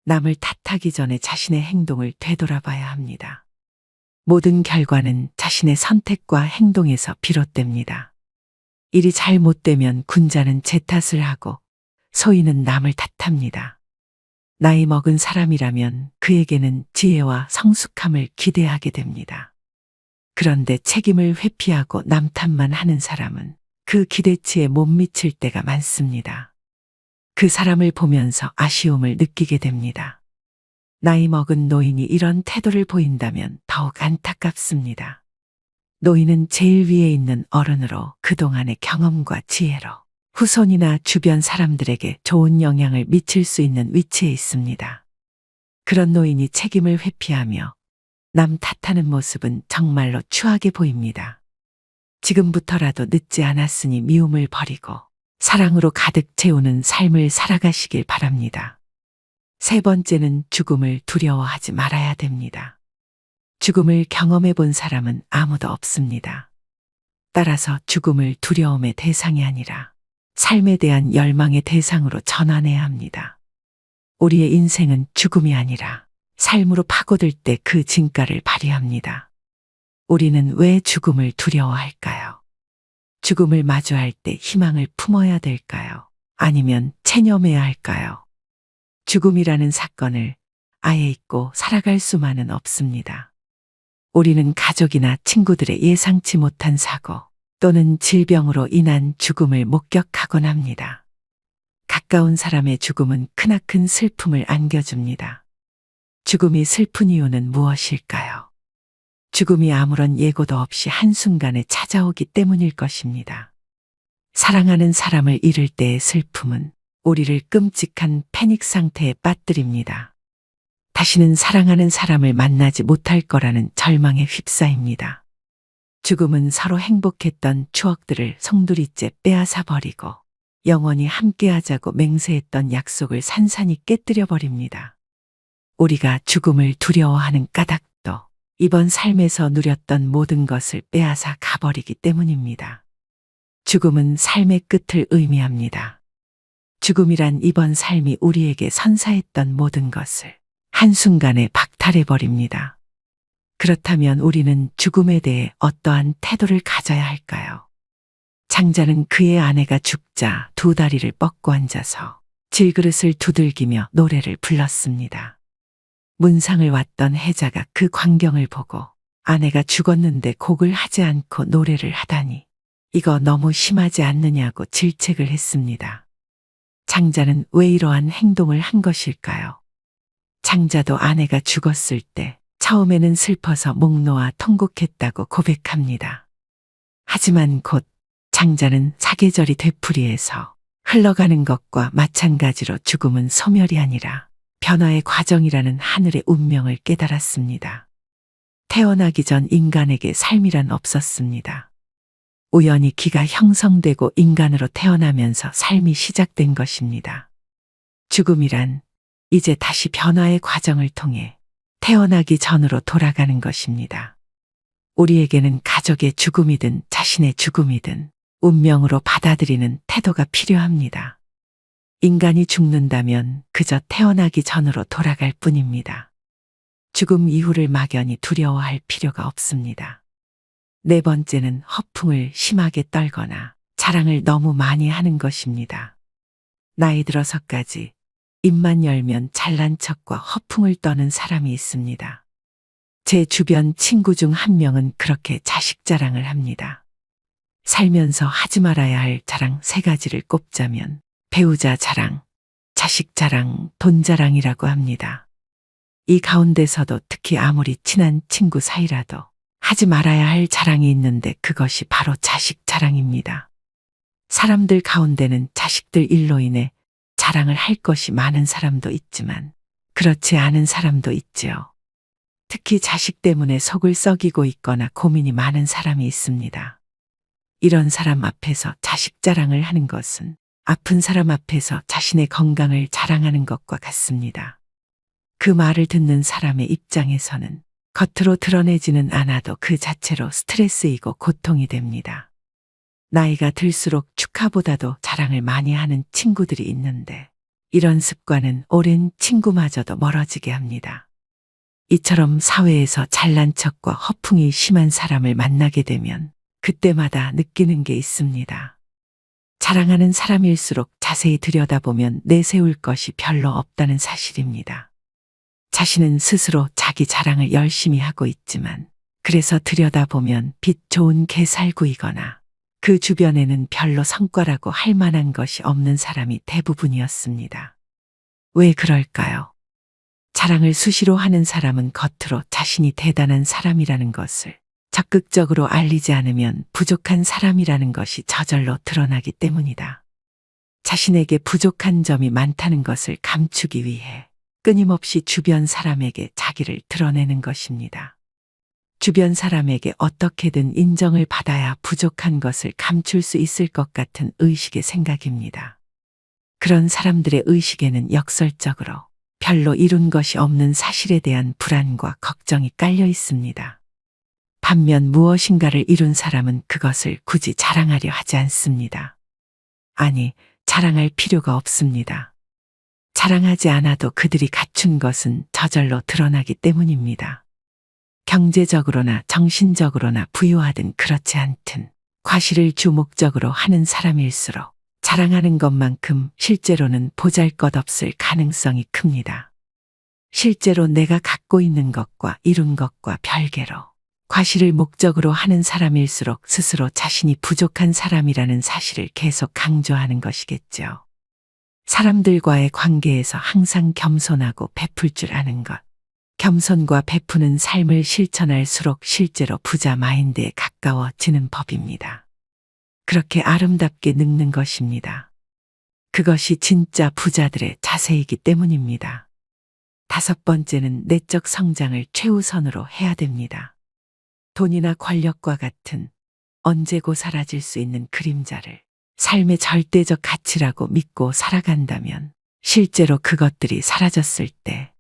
남을 탓하기 전에 자신의 행동을 되돌아봐야 합니다. 모든 결과는 자신의 선택과 행동에서 비롯됩니다. 일이 잘못되면 군자는 제 탓을 하고 소인은 남을 탓합니다. 나이 먹은 사람이라면 그에게는 지혜와 성숙함을 기대하게 됩니다. 그런데 책임을 회피하고 남 탓만 하는 사람은 그 기대치에 못 미칠 때가 많습니다. 그 사람을 보면서 아쉬움을 느끼게 됩니다. 나이 먹은 노인이 이런 태도를 보인다면 더욱 안타깝습니다. 노인은 제일 위에 있는 어른으로 그동안의 경험과 지혜로 후손이나 주변 사람들에게 좋은 영향을 미칠 수 있는 위치에 있습니다. 그런 노인이 책임을 회피하며 남 탓하는 모습은 정말로 추하게 보입니다. 지금부터라도 늦지 않았으니 미움을 버리고 사랑으로 가득 채우는 삶을 살아가시길 바랍니다. 세 번째는 죽음을 두려워하지 말아야 됩니다. 죽음을 경험해 본 사람은 아무도 없습니다. 따라서 죽음을 두려움의 대상이 아니라 삶에 대한 열망의 대상으로 전환해야 합니다. 우리의 인생은 죽음이 아니라 삶으로 파고들 때 그 진가를 발휘합니다. 우리는 왜 죽음을 두려워할까요? 죽음을 마주할 때 희망을 품어야 될까요? 아니면 체념해야 할까요? 죽음이라는 사건을 아예 잊고 살아갈 수만은 없습니다. 우리는 가족이나 친구들의 예상치 못한 사고 또는 질병으로 인한 죽음을 목격하곤 합니다. 가까운 사람의 죽음은 크나큰 슬픔을 안겨줍니다. 죽음이 슬픈 이유는 무엇일까요? 죽음이 아무런 예고도 없이 한순간에 찾아오기 때문일 것입니다. 사랑하는 사람을 잃을 때의 슬픔은 우리를 끔찍한 패닉 상태에 빠뜨립니다. 다시는 사랑하는 사람을 만나지 못할 거라는 절망에 휩싸입니다. 죽음은 서로 행복했던 추억들을 송두리째 빼앗아 버리고 영원히 함께하자고 맹세했던 약속을 산산이 깨뜨려 버립니다. 우리가 죽음을 두려워하는 까닭도 이번 삶에서 누렸던 모든 것을 빼앗아 가버리기 때문입니다. 죽음은 삶의 끝을 의미합니다. 죽음이란 이번 삶이 우리에게 선사했던 모든 것을 한순간에 박탈해 버립니다. 그렇다면 우리는 죽음에 대해 어떠한 태도를 가져야 할까요? 장자는 그의 아내가 죽자 두 다리를 뻗고 앉아서 질그릇을 두들기며 노래를 불렀습니다. 문상을 왔던 해자가 그 광경을 보고 아내가 죽었는데 곡을 하지 않고 노래를 하다니 이거 너무 심하지 않느냐고 질책을 했습니다. 장자는 왜 이러한 행동을 한 것일까요? 장자도 아내가 죽었을 때 처음에는 슬퍼서 목 놓아 통곡했다고 고백합니다. 하지만 곧 장자는 사계절이 되풀이해서 흘러가는 것과 마찬가지로 죽음은 소멸이 아니라 변화의 과정이라는 하늘의 운명을 깨달았습니다. 태어나기 전 인간에게 삶이란 없었습니다. 우연히 기가 형성되고 인간으로 태어나면서 삶이 시작된 것입니다. 죽음이란 이제 다시 변화의 과정을 통해 태어나기 전으로 돌아가는 것입니다. 우리에게는 가족의 죽음이든 자신의 죽음이든 운명으로 받아들이는 태도가 필요합니다. 인간이 죽는다면 그저 태어나기 전으로 돌아갈 뿐입니다. 죽음 이후를 막연히 두려워할 필요가 없습니다. 네 번째는 허풍을 심하게 떨거나 자랑을 너무 많이 하는 것입니다. 나이 들어서까지 입만 열면 잘난 척과 허풍을 떠는 사람이 있습니다. 제 주변 친구 중 한 명은 그렇게 자식 자랑을 합니다. 살면서 하지 말아야 할 자랑 3가지를 꼽자면 배우자 자랑, 자식 자랑, 돈 자랑이라고 합니다. 이 가운데서도 특히 아무리 친한 친구 사이라도 하지 말아야 할 자랑이 있는데 그것이 바로 자식 자랑입니다. 사람들 가운데는 자식들 일로 인해 자랑을 할 것이 많은 사람도 있지만 그렇지 않은 사람도 있지요. 특히 자식 때문에 속을 썩이고 있거나 고민이 많은 사람이 있습니다. 이런 사람 앞에서 자식 자랑을 하는 것은 아픈 사람 앞에서 자신의 건강을 자랑하는 것과 같습니다. 그 말을 듣는 사람의 입장에서는 겉으로 드러내지는 않아도 그 자체로 스트레스이고 고통이 됩니다. 나이가 들수록 축하보다도 자랑을 많이 하는 친구들이 있는데 이런 습관은 오랜 친구마저도 멀어지게 합니다. 이처럼 사회에서 잘난 척과 허풍이 심한 사람을 만나게 되면 그때마다 느끼는 게 있습니다. 자랑하는 사람일수록 자세히 들여다보면 내세울 것이 별로 없다는 사실입니다. 자신은 스스로 자기 자랑을 열심히 하고 있지만 그래서 들여다보면 빛 좋은 개살구이거나 그 주변에는 별로 성과라고 할 만한 것이 없는 사람이 대부분이었습니다. 왜 그럴까요? 자랑을 수시로 하는 사람은 겉으로 자신이 대단한 사람이라는 것을 적극적으로 알리지 않으면 부족한 사람이라는 것이 저절로 드러나기 때문이다. 자신에게 부족한 점이 많다는 것을 감추기 위해 끊임없이 주변 사람에게 자기를 드러내는 것입니다. 주변 사람에게 어떻게든 인정을 받아야 부족한 것을 감출 수 있을 것 같은 의식의 생각입니다. 그런 사람들의 의식에는 역설적으로 별로 이룬 것이 없는 사실에 대한 불안과 걱정이 깔려 있습니다. 반면 무엇인가를 이룬 사람은 그것을 굳이 자랑하려 하지 않습니다. 아니, 자랑할 필요가 없습니다. 자랑하지 않아도 그들이 갖춘 것은 저절로 드러나기 때문입니다. 경제적으로나 정신적으로나 부유하든 그렇지 않든 과시를 주목적으로 하는 사람일수록 자랑하는 것만큼 실제로는 보잘것없을 가능성이 큽니다. 실제로 내가 갖고 있는 것과 이룬 것과 별개로 과시를 목적으로 하는 사람일수록 스스로 자신이 부족한 사람이라는 사실을 계속 강조하는 것이겠죠. 사람들과의 관계에서 항상 겸손하고 베풀 줄 아는 것. 겸손과 베푸는 삶을 실천할수록 실제로 부자 마인드에 가까워지는 법입니다. 그렇게 아름답게 늙는 것입니다. 그것이 진짜 부자들의 자세이기 때문입니다. 5번째는 내적 성장을 최우선으로 해야 됩니다. 돈이나 권력과 같은 언제고 사라질 수 있는 그림자를 삶의 절대적 가치라고 믿고 살아간다면 실제로 그것들이 사라졌을 때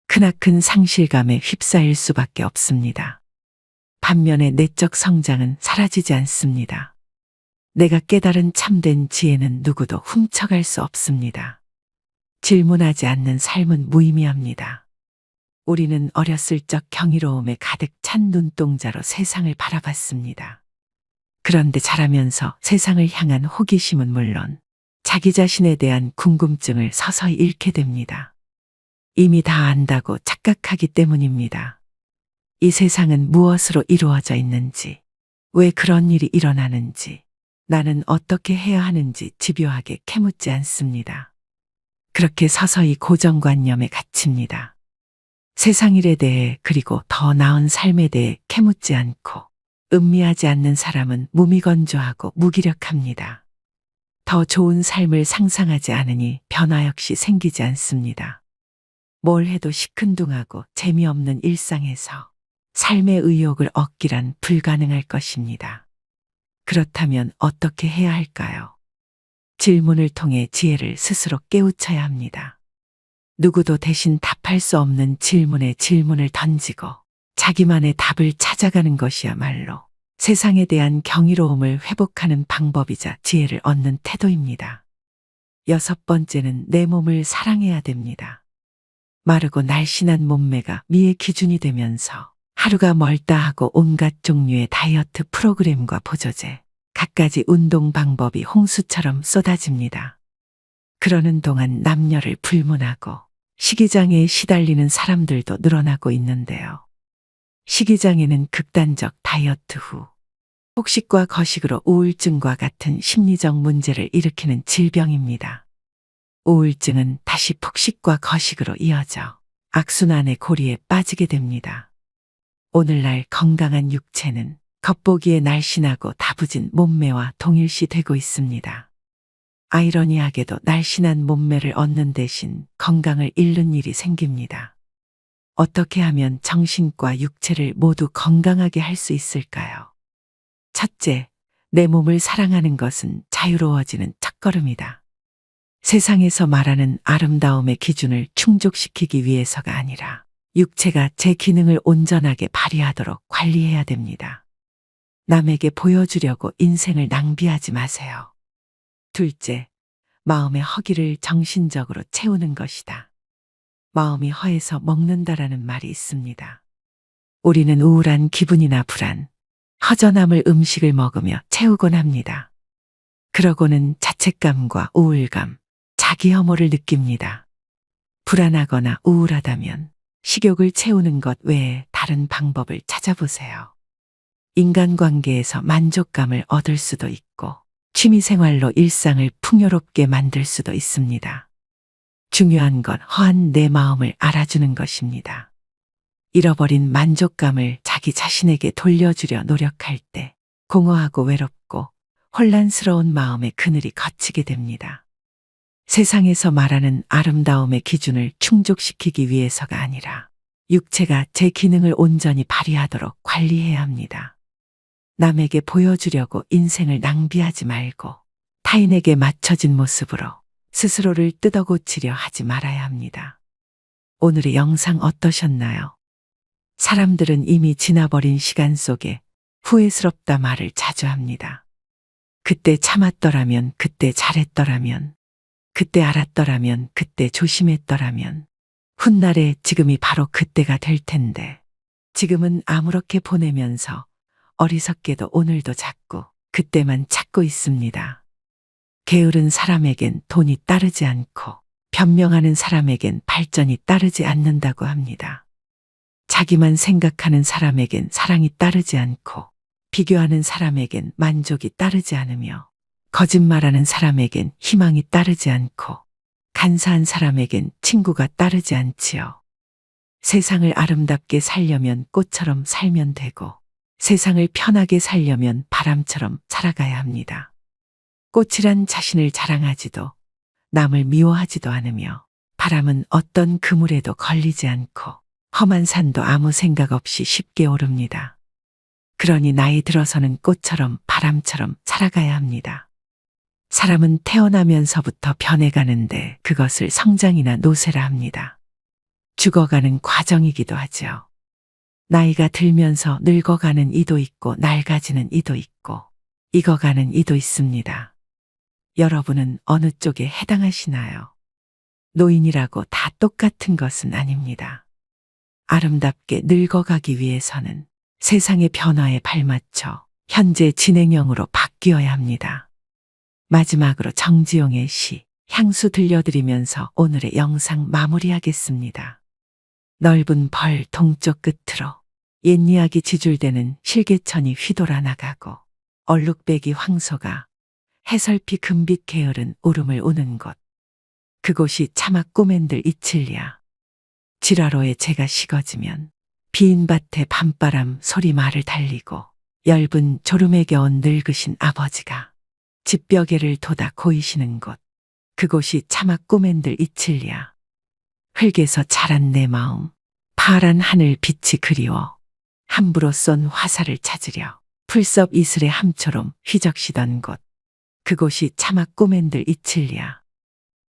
크나큰 상실감에 휩싸일 수밖에 없습니다. 반면에 내적 성장은 사라지지 않습니다. 내가 깨달은 참된 지혜는 누구도 훔쳐갈 수 없습니다. 질문하지 않는 삶은 무의미합니다. 우리는 어렸을 적 경이로움에 가득 찬 눈동자로 세상을 바라봤습니다. 그런데 자라면서 세상을 향한 호기심은 물론 자기 자신에 대한 궁금증을 서서히 잃게 됩니다. 이미 다 안다고 착각하기 때문입니다. 이 세상은 무엇으로 이루어져 있는지, 왜 그런 일이 일어나는지, 나는 어떻게 해야 하는지 집요하게 캐묻지 않습니다. 그렇게 서서히 고정관념에 갇힙니다. 세상 일에 대해 그리고 더 나은 삶에 대해 캐묻지 않고 음미하지 않는 사람은 무미건조하고 무기력합니다. 더 좋은 삶을 상상하지 않으니 변화 역시 생기지 않습니다. 뭘 해도 시큰둥하고 재미없는 일상에서 삶의 의욕을 얻기란 불가능할 것입니다. 그렇다면 어떻게 해야 할까요? 질문을 통해 지혜를 스스로 깨우쳐야 합니다. 누구도 대신 답할 수 없는 질문에 질문을 던지고 자기만의 답을 찾아가는 것이야말로 세상에 대한 경이로움을 회복하는 방법이자 지혜를 얻는 태도입니다. 6번째는 내 몸을 사랑해야 됩니다. 마르고 날씬한 몸매가 미의 기준이 되면서 하루가 멀다 하고 온갖 종류의 다이어트 프로그램과 보조제, 갖가지 운동 방법이 홍수처럼 쏟아집니다. 그러는 동안 남녀를 불문하고 식이장애에 시달리는 사람들도 늘어나고 있는데요. 식이장애는 극단적 다이어트 후 폭식과 거식으로 우울증과 같은 심리적 문제를 일으키는 질병입니다. 우울증은 다시 폭식과 거식으로 이어져 악순환의 고리에 빠지게 됩니다. 오늘날 건강한 육체는 겉보기에 날씬하고 다부진 몸매와 동일시 되고 있습니다. 아이러니하게도 날씬한 몸매를 얻는 대신 건강을 잃는 일이 생깁니다. 어떻게 하면 정신과 육체를 모두 건강하게 할 수 있을까요? 첫째, 내 몸을 사랑하는 것은 자유로워지는 첫걸음이다. 세상에서 말하는 아름다움의 기준을 충족시키기 위해서가 아니라 육체가 제 기능을 온전하게 발휘하도록 관리해야 됩니다. 남에게 보여주려고 인생을 낭비하지 마세요. 둘째, 마음의 허기를 정신적으로 채우는 것이다. 마음이 허해서 먹는다라는 말이 있습니다. 우리는 우울한 기분이나 불안, 허전함을 음식을 먹으며 채우곤 합니다. 그러고는 자책감과 우울감, 자기 혐오를 느낍니다. 불안하거나 우울하다면 식욕을 채우는 것 외에 다른 방법을 찾아보세요. 인간관계에서 만족감을 얻을 수도 있고 취미생활로 일상을 풍요롭게 만들 수도 있습니다. 중요한 건 허한 내 마음을 알아주는 것입니다. 잃어버린 만족감을 자기 자신에게 돌려주려 노력할 때 공허하고 외롭고 혼란스러운 마음의 그늘이 걷히게 됩니다. 세상에서 말하는 아름다움의 기준을 충족시키기 위해서가 아니라 육체가 제 기능을 온전히 발휘하도록 관리해야 합니다. 남에게 보여주려고 인생을 낭비하지 말고 타인에게 맞춰진 모습으로 스스로를 뜯어고치려 하지 말아야 합니다. 오늘의 영상 어떠셨나요? 사람들은 이미 지나버린 시간 속에 후회스럽다 말을 자주 합니다. 그때 참았더라면, 그때 잘했더라면, 그때 알았더라면, 그때 조심했더라면, 훗날에 지금이 바로 그때가 될 텐데, 지금은 아무렇게 보내면서 어리석게도 오늘도 자꾸 그때만 찾고 있습니다. 게으른 사람에겐 돈이 따르지 않고 변명하는 사람에겐 발전이 따르지 않는다고 합니다. 자기만 생각하는 사람에겐 사랑이 따르지 않고 비교하는 사람에겐 만족이 따르지 않으며 거짓말하는 사람에겐 희망이 따르지 않고 간사한 사람에겐 친구가 따르지 않지요. 세상을 아름답게 살려면 꽃처럼 살면 되고 세상을 편하게 살려면 바람처럼 살아가야 합니다. 꽃이란 자신을 자랑하지도 남을 미워하지도 않으며 바람은 어떤 그물에도 걸리지 않고 험한 산도 아무 생각 없이 쉽게 오릅니다. 그러니 나이 들어서는 꽃처럼 바람처럼 살아가야 합니다. 사람은 태어나면서부터 변해가는데 그것을 성장이나 노쇠라 합니다. 죽어가는 과정이기도 하죠. 나이가 들면서 늙어가는 이도 있고 낡아지는 이도 있고 익어가는 이도 있습니다. 여러분은 어느 쪽에 해당하시나요? 노인이라고 다 똑같은 것은 아닙니다. 아름답게 늙어가기 위해서는 세상의 변화에 발맞춰 현재 진행형으로 바뀌어야 합니다. 마지막으로 정지용의 시 향수 들려드리면서 오늘의 영상 마무리하겠습니다. 넓은 벌 동쪽 끝으로 옛 이야기 지줄대는 실개천이 휘돌아 나가고 얼룩배기 황소가 해설피 금빛 게으른 울음을 우는 곳. 그곳이 차마 꼬맨들 이칠리야. 지라로에 재가 식어지면 빈 밭에 밤바람 소리 말을 달리고 엷은 졸음에 겨운 늙으신 아버지가 집벽에를 돋아 고이시는 곳. 그곳이 차마 꼬맨들 이칠리야. 흙에서 자란 내 마음, 파란 하늘 빛이 그리워 함부로 쏜 화살을 찾으려 풀섭 이슬의 함초롬 휘적시던 곳. 그곳이 차마 꼬맨들 이칠리야.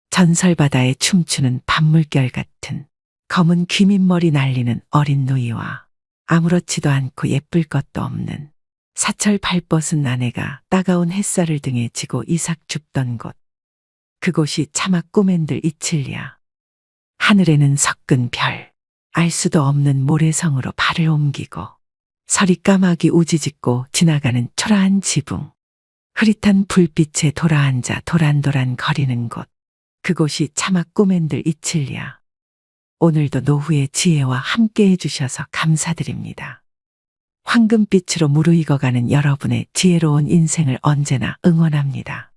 전설바다에 춤추는 밤물결 같은 검은 귀민머리 날리는 어린 누이와 아무렇지도 않고 예쁠 것도 없는 사철 발벗은 아내가 따가운 햇살을 등에 지고 이삭 줍던 곳. 그곳이 차마 꼬맨들 이칠리야. 하늘에는 섞은 별, 알 수도 없는 모래성으로 발을 옮기고 서리 까마귀 우지짓고 지나가는 초라한 지붕. 흐릿한 불빛에 돌아앉아 도란도란 거리는 곳. 그곳이 차마 꼬맨들 이칠리야. 오늘도 노후의 지혜와 함께 해주셔서 감사드립니다. 황금빛으로 무르익어가는 여러분의 지혜로운 인생을 언제나 응원합니다.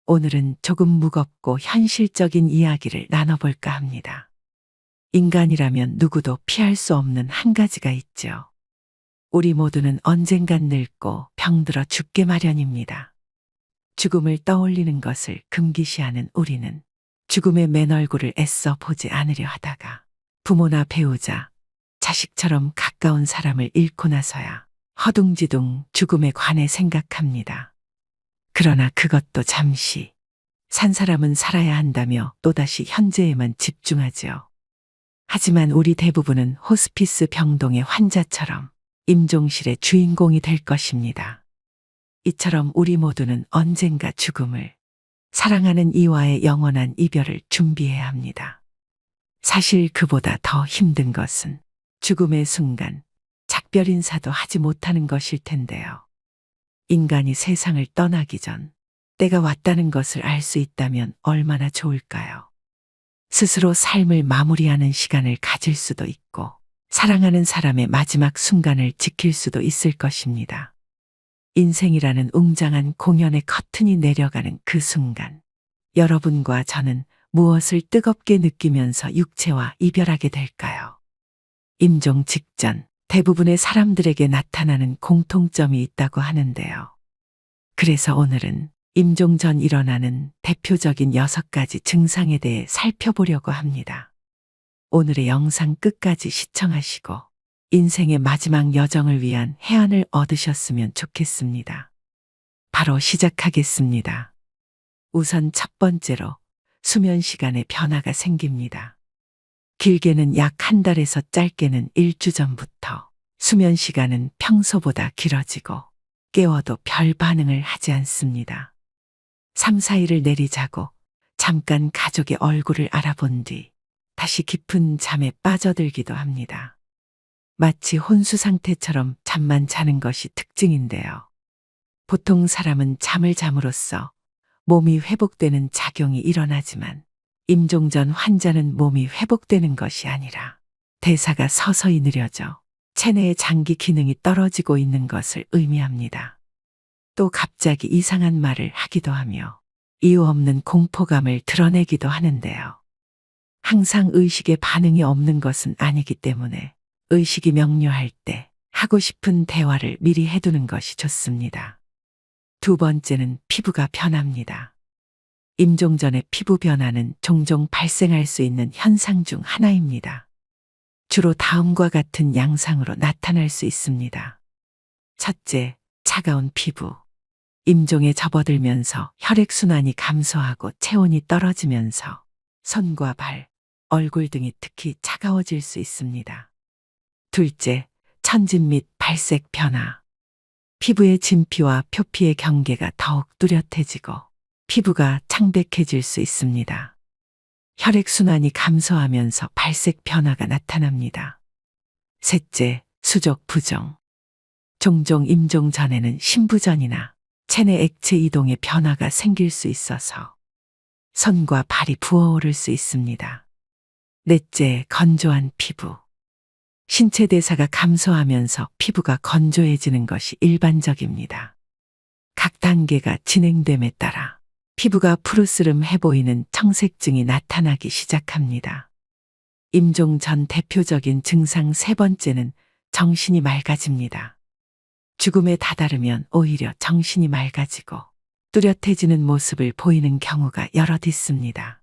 오늘은 조금 무겁고 현실적인 이야기를 나눠볼까 합니다. 인간이라면 누구도 피할 수 없는 한 가지가 있죠. 우리 모두는 언젠간 늙고 병들어 죽게 마련입니다. 죽음을 떠올리는 것을 금기시하는 우리는 죽음의 맨 얼굴을 애써 보지 않으려 하다가 부모나 배우자, 자식처럼 가까운 사람을 잃고 나서야 허둥지둥 죽음에 관해 생각합니다. 그러나 그것도 잠시, 산 사람은 살아야 한다며 또다시 현재에만 집중하죠. 하지만 우리 대부분은 호스피스 병동의 환자처럼 임종실의 주인공이 될 것입니다. 이처럼 우리 모두는 언젠가 죽음을, 사랑하는 이와의 영원한 이별을 준비해야 합니다. 사실 그보다 더 힘든 것은 죽음의 순간 작별 인사도 하지 못하는 것일 텐데요. 인간이 세상을 떠나기 전 때가 왔다는 것을 알 수 있다면 얼마나 좋을까요? 스스로 삶을 마무리하는 시간을 가질 수도 있고 사랑하는 사람의 마지막 순간을 지킬 수도 있을 것입니다. 인생이라는 웅장한 공연의 커튼이 내려가는 그 순간, 여러분과 저는 무엇을 뜨겁게 느끼면서 육체와 이별하게 될까요? 임종 직전 대부분의 사람들에게 나타나는 공통점이 있다고 하는데요. 그래서 오늘은 임종 전 일어나는 대표적인 6가지 증상에 대해 살펴보려고 합니다. 오늘의 영상 끝까지 시청하시고 인생의 마지막 여정을 위한 해안을 얻으셨으면 좋겠습니다. 바로 시작하겠습니다. 우선 첫 번째로 수면 시간에 변화가 생깁니다. 길게는 약 한 달에서 짧게는 일주 전부터 수면 시간은 평소보다 길어지고 깨워도 별 반응을 하지 않습니다. 3, 4일을 내리자고 잠깐 가족의 얼굴을 알아본 뒤 다시 깊은 잠에 빠져들기도 합니다. 마치 혼수 상태처럼 잠만 자는 것이 특징인데요. 보통 사람은 잠을 잠으로써 몸이 회복되는 작용이 일어나지만 임종 전 환자는 몸이 회복되는 것이 아니라 대사가 서서히 느려져 체내의 장기 기능이 떨어지고 있는 것을 의미합니다. 또 갑자기 이상한 말을 하기도 하며 이유 없는 공포감을 드러내기도 하는데요. 항상 의식에 반응이 없는 것은 아니기 때문에 의식이 명료할 때 하고 싶은 대화를 미리 해두는 것이 좋습니다. 두 번째는 피부가 변합니다. 임종 전의 피부 변화는 종종 발생할 수 있는 현상 중 하나입니다. 주로 다음과 같은 양상으로 나타날 수 있습니다. 첫째, 차가운 피부. 임종에 접어들면서 혈액순환이 감소하고 체온이 떨어지면서 손과 발, 얼굴 등이 특히 차가워질 수 있습니다. 둘째, 천진 및 발색 변화. 피부의 진피와 표피의 경계가 더욱 뚜렷해지고 피부가 창백해질 수 있습니다. 혈액순환이 감소하면서 발색 변화가 나타납니다. 셋째, 수족 부종. 종종 임종 전에는 심부전이나 체내 액체 이동의 변화가 생길 수 있어서 손과 발이 부어오를 수 있습니다. 넷째, 건조한 피부. 신체 대사가 감소하면서 피부가 건조해지는 것이 일반적입니다. 각 단계가 진행됨에 따라 피부가 푸르스름해 보이는 청색증이 나타나기 시작합니다. 임종 전 대표적인 증상 세 번째는 정신이 맑아집니다. 죽음에 다다르면 오히려 정신이 맑아지고 뚜렷해지는 모습을 보이는 경우가 여럿 있습니다.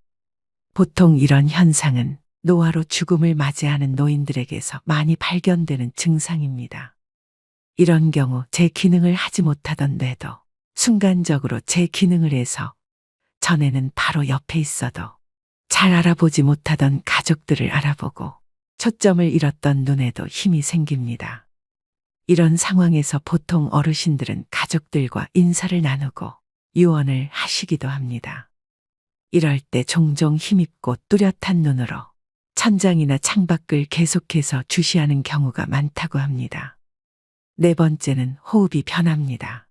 보통 이런 현상은 노화로 죽음을 맞이하는 노인들에게서 많이 발견되는 증상입니다. 이런 경우 제 기능을 하지 못하던 뇌도 순간적으로 제 기능을 해서 전에는 바로 옆에 있어도 잘 알아보지 못하던 가족들을 알아보고 초점을 잃었던 눈에도 힘이 생깁니다. 이런 상황에서 보통 어르신들은 가족들과 인사를 나누고 유언을 하시기도 합니다. 이럴 때 종종 힘있고 뚜렷한 눈으로 천장이나 창밖을 계속해서 주시하는 경우가 많다고 합니다. 네 번째는 호흡이 변합니다.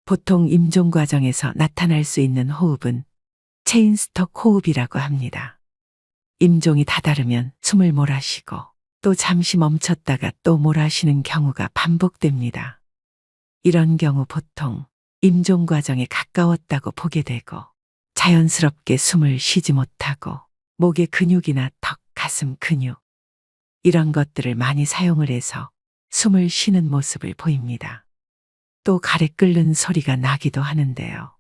보통 임종 과정에서 나타날 수 있는 호흡은 체인스톡 호흡이라고 합니다. 임종이 다다르면 숨을 몰아쉬고 또 잠시 멈췄다가 또 몰아쉬는 경우가 반복됩니다. 이런 경우 보통 임종 과정에 가까웠다고 보게 되고 자연스럽게 숨을 쉬지 못하고 목의 근육이나 턱, 가슴 근육 이런 것들을 많이 사용을 해서 숨을 쉬는 모습을 보입니다. 또 가래 끓는 소리가 나기도 하는데요.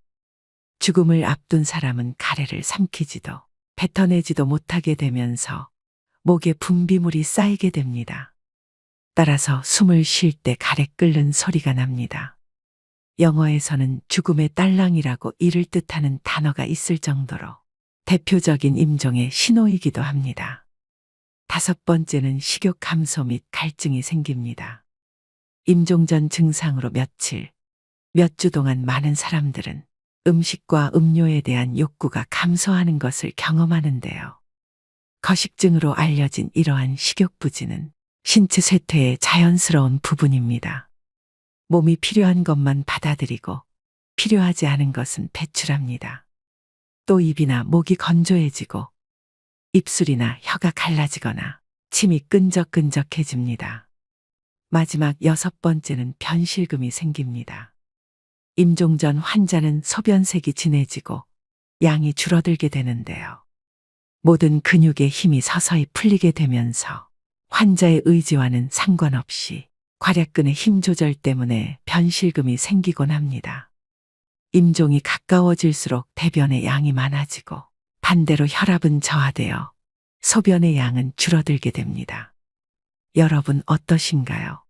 죽음을 앞둔 사람은 가래를 삼키지도 뱉어내지도 못하게 되면서 목에 분비물이 쌓이게 됩니다. 따라서 숨을 쉴 때 가래 끓는 소리가 납니다. 영어에서는 죽음의 딸랑이라고 이를 뜻하는 단어가 있을 정도로 대표적인 임종의 신호이기도 합니다. 다섯 번째는 식욕 감소 및 갈증이 생깁니다. 임종 전 증상으로 며칠, 몇 주 동안 많은 사람들은 음식과 음료에 대한 욕구가 감소하는 것을 경험하는데요. 거식증으로 알려진 이러한 식욕부진은 신체 쇠퇴의 자연스러운 부분입니다. 몸이 필요한 것만 받아들이고 필요하지 않은 것은 배출합니다. 또 입이나 목이 건조해지고 입술이나 혀가 갈라지거나 침이 끈적끈적해집니다. 마지막 여섯 번째는 변실금이 생깁니다. 임종 전 환자는 소변색이 진해지고 양이 줄어들게 되는데요. 모든 근육의 힘이 서서히 풀리게 되면서 환자의 의지와는 상관없이 괄약근의 힘 조절 때문에 변실금이 생기곤 합니다. 임종이 가까워질수록 대변의 양이 많아지고 반대로 혈압은 저하되어 소변의 양은 줄어들게 됩니다. 여러분 어떠신가요?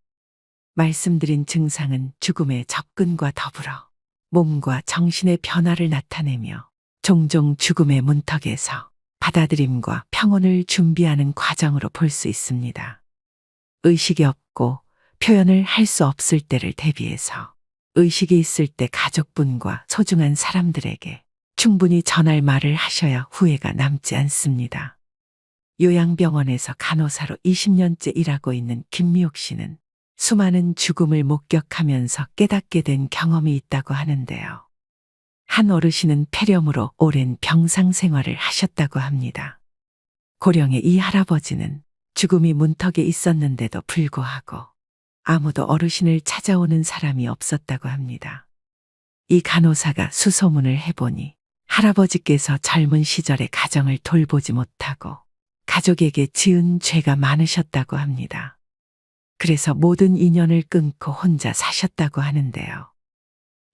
말씀드린 증상은 죽음의 접근과 더불어 몸과 정신의 변화를 나타내며 종종 죽음의 문턱에서 받아들임과 평온을 준비하는 과정으로 볼 수 있습니다. 의식이 없고 표현을 할 수 없을 때를 대비해서 의식이 있을 때 가족분과 소중한 사람들에게 충분히 전할 말을 하셔야 후회가 남지 않습니다. 요양병원에서 간호사로 20년째 일하고 있는 김미옥 씨는 수많은 죽음을 목격하면서 깨닫게 된 경험이 있다고 하는데요. 한 어르신은 폐렴으로 오랜 병상 생활을 하셨다고 합니다. 고령의 이 할아버지는 죽음이 문턱에 있었는데도 불구하고 아무도 어르신을 찾아오는 사람이 없었다고 합니다. 이 간호사가 수소문을 해보니 할아버지께서 젊은 시절에 가정을 돌보지 못하고 가족에게 지은 죄가 많으셨다고 합니다. 그래서 모든 인연을 끊고 혼자 사셨다고 하는데요.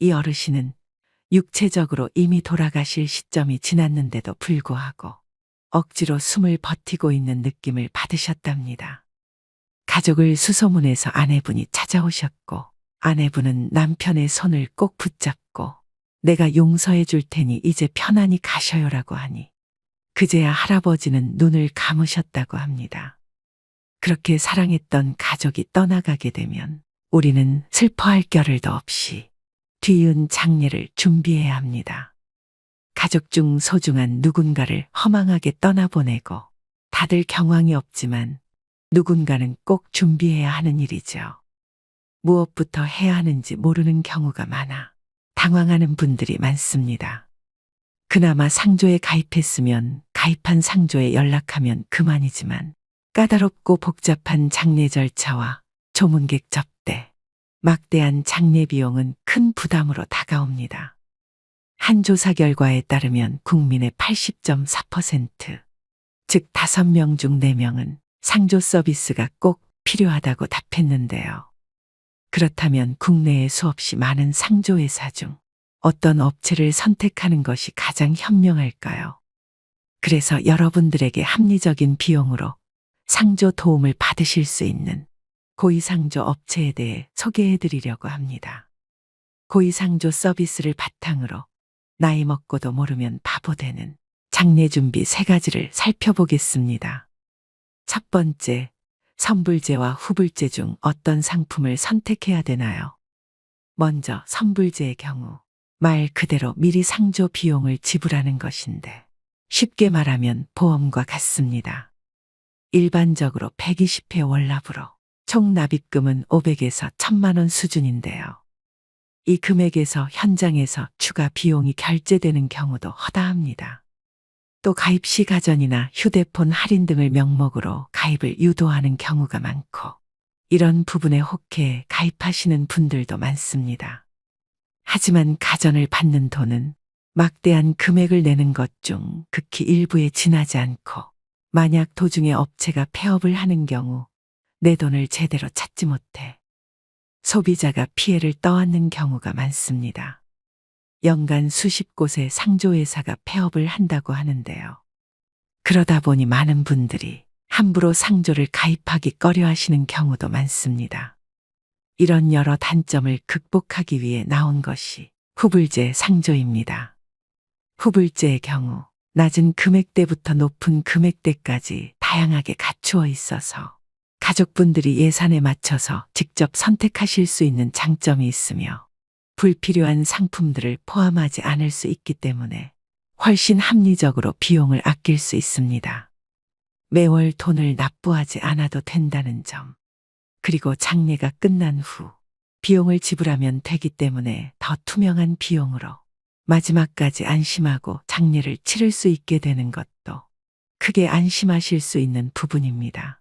이 어르신은 육체적으로 이미 돌아가실 시점이 지났는데도 불구하고 억지로 숨을 버티고 있는 느낌을 받으셨답니다. 가족을 수소문해서 아내분이 찾아오셨고 아내분은 남편의 손을 꼭 붙잡고 내가 용서해 줄 테니 이제 편안히 가셔요라고 하니 그제야 할아버지는 눈을 감으셨다고 합니다. 그렇게 사랑했던 가족이 떠나가게 되면 우리는 슬퍼할 겨를도 없이 뒤이은 장례를 준비해야 합니다. 가족 중 소중한 누군가를 허망하게 떠나보내고 다들 경황이 없지만 누군가는 꼭 준비해야 하는 일이죠. 무엇부터 해야 하는지 모르는 경우가 많아 당황하는 분들이 많습니다. 그나마 상조에 가입했으면 가입한 상조에 연락하면 그만이지만 까다롭고 복잡한 장례 절차와 조문객 접대, 막대한 장례 비용은 큰 부담으로 다가옵니다. 한 조사 결과에 따르면 국민의 80.4%, 즉 5명 중 4명은 상조 서비스가 꼭 필요하다고 답했는데요. 그렇다면 국내에 수없이 많은 상조회사 중 어떤 업체를 선택하는 것이 가장 현명할까요? 그래서 여러분들에게 합리적인 비용으로 상조 도움을 받으실 수 있는 고위상조 업체에 대해 소개해 드리려고 합니다. 고위상조 서비스를 바탕으로 나이 먹고도 모르면 바보 되는 장례 준비 3가지를 살펴보겠습니다. 첫 번째, 선불제와 후불제 중 어떤 상품을 선택해야 되나요? 먼저 선불제의 경우 말 그대로 미리 상조 비용을 지불하는 것인데 쉽게 말하면 보험과 같습니다. 일반적으로 120회 월납으로 총 납입금은 500에서 1000만 원 수준인데요. 이 금액에서 현장에서 추가 비용이 결제되는 경우도 허다합니다. 또 가입 시 가전이나 휴대폰 할인 등을 명목으로 가입을 유도하는 경우가 많고 이런 부분에 혹해 가입하시는 분들도 많습니다. 하지만 가전을 받는 돈은 막대한 금액을 내는 것 중 극히 일부에 지나지 않고 만약 도중에 업체가 폐업을 하는 경우 내 돈을 제대로 찾지 못해 소비자가 피해를 떠안는 경우가 많습니다. 연간 수십 곳의 상조회사가 폐업을 한다고 하는데요. 그러다 보니 많은 분들이 함부로 상조를 가입하기 꺼려 하시는 경우도 많습니다. 이런 여러 단점을 극복하기 위해 나온 것이 후불제 상조입니다. 후불제의 경우 낮은 금액대부터 높은 금액대까지 다양하게 갖추어 있어서 가족분들이 예산에 맞춰서 직접 선택하실 수 있는 장점이 있으며 불필요한 상품들을 포함하지 않을 수 있기 때문에 훨씬 합리적으로 비용을 아낄 수 있습니다. 매월 돈을 납부하지 않아도 된다는 점, 그리고 장례가 끝난 후 비용을 지불하면 되기 때문에 더 투명한 비용으로 마지막까지 안심하고 장례를 치를 수 있게 되는 것도 크게 안심하실 수 있는 부분입니다.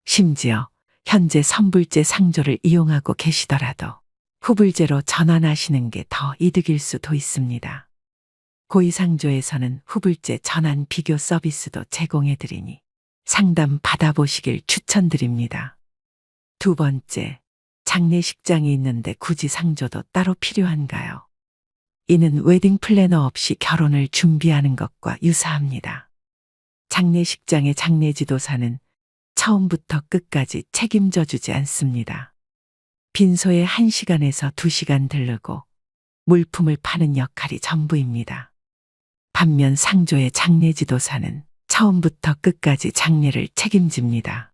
심지어 현재 선불제 상조를 이용하고 계시더라도 후불제로 전환하시는 게 더 이득일 수도 있습니다. 고위상조에서는 후불제 전환 비교 서비스도 제공해 드리니 상담 받아보시길 추천드립니다. 두 번째, 장례식장이 있는데 굳이 상조도 따로 필요한가요? 이는 웨딩 플래너 없이 결혼을 준비하는 것과 유사합니다. 장례식장의 장례지도사는 처음부터 끝까지 책임져 주지 않습니다. 빈소에 1시간에서 2시간 들르고 물품을 파는 역할이 전부입니다. 반면 상조의 장례지도사는 처음부터 끝까지 장례를 책임집니다.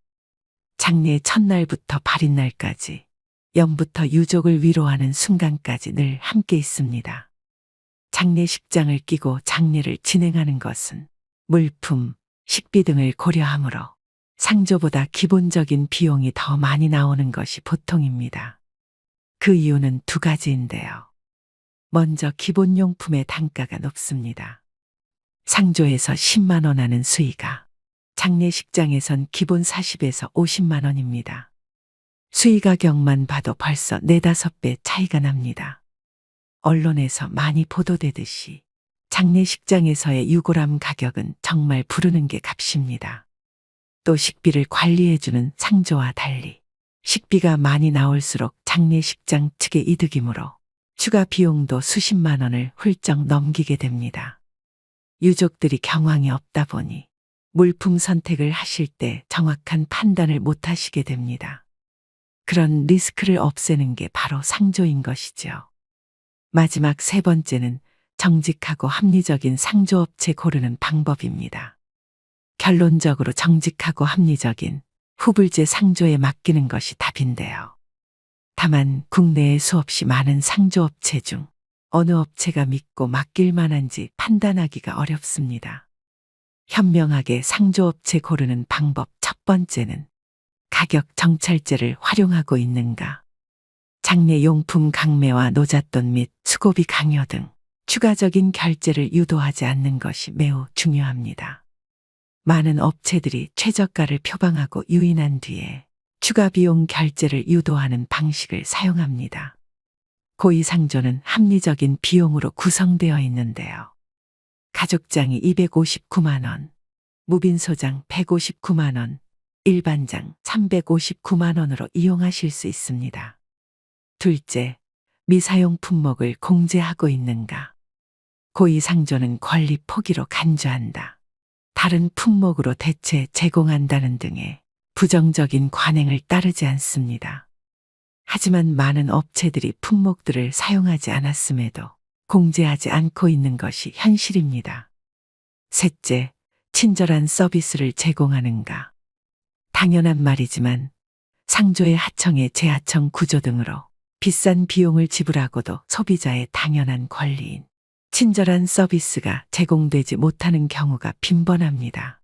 장례 첫날부터 발인날까지, 영부터 유족을 위로하는 순간까지 늘 함께 있습니다. 장례식장을 끼고 장례를 진행하는 것은 물품, 식비 등을 고려하므로 상조보다 기본적인 비용이 더 많이 나오는 것이 보통입니다. 그 이유는 2가지인데요. 먼저 기본용품의 단가가 높습니다. 상조에서 10만 원 하는 수의가 장례식장에선 기본 40에서 50만 원입니다. 수의 가격만 봐도 벌써 4, 5배 차이가 납니다. 언론에서 많이 보도되듯이 장례식장에서의 유골함 가격은 정말 부르는 게 값입니다. 또 식비를 관리해주는 상조와 달리 식비가 많이 나올수록 장례식장 측의 이득이므로 추가 비용도 수십만 원을 훌쩍 넘기게 됩니다. 유족들이 경황이 없다 보니 물품 선택을 하실 때 정확한 판단을 못 하시게 됩니다. 그런 리스크를 없애는 게 바로 상조인 것이죠. 마지막 세 번째는 정직하고 합리적인 상조업체 고르는 방법입니다. 결론적으로 정직하고 합리적인 후불제 상조에 맡기는 것이 답인데요. 다만 국내에 수없이 많은 상조업체 중 어느 업체가 믿고 맡길 만한지 판단하기가 어렵습니다. 현명하게 상조업체 고르는 방법 첫 번째는 가격 정찰제를 활용하고 있는가. 장례용품 강매와 노잣돈 및 수고비 강요 등 추가적인 결제를 유도하지 않는 것이 매우 중요합니다. 많은 업체들이 최저가를 표방하고 유인한 뒤에 추가 비용 결제를 유도하는 방식을 사용합니다. 고의상조는 합리적인 비용으로 구성되어 있는데요. 가족장이 259만 원, 무빈소장 159만 원, 일반장 359만 원으로 이용하실 수 있습니다. 둘째, 미사용 품목을 공제하고 있는가. 고의상조는 권리 포기로 간주한다. 다른 품목으로 대체 제공한다는 등의 부정적인 관행을 따르지 않습니다. 하지만 많은 업체들이 품목들을 사용하지 않았음에도 공제하지 않고 있는 것이 현실입니다. 셋째, 친절한 서비스를 제공하는가. 당연한 말이지만 상조의 하청의 재하청 구조 등으로 비싼 비용을 지불하고도 소비자의 당연한 권리인 친절한 서비스가 제공되지 못하는 경우가 빈번합니다.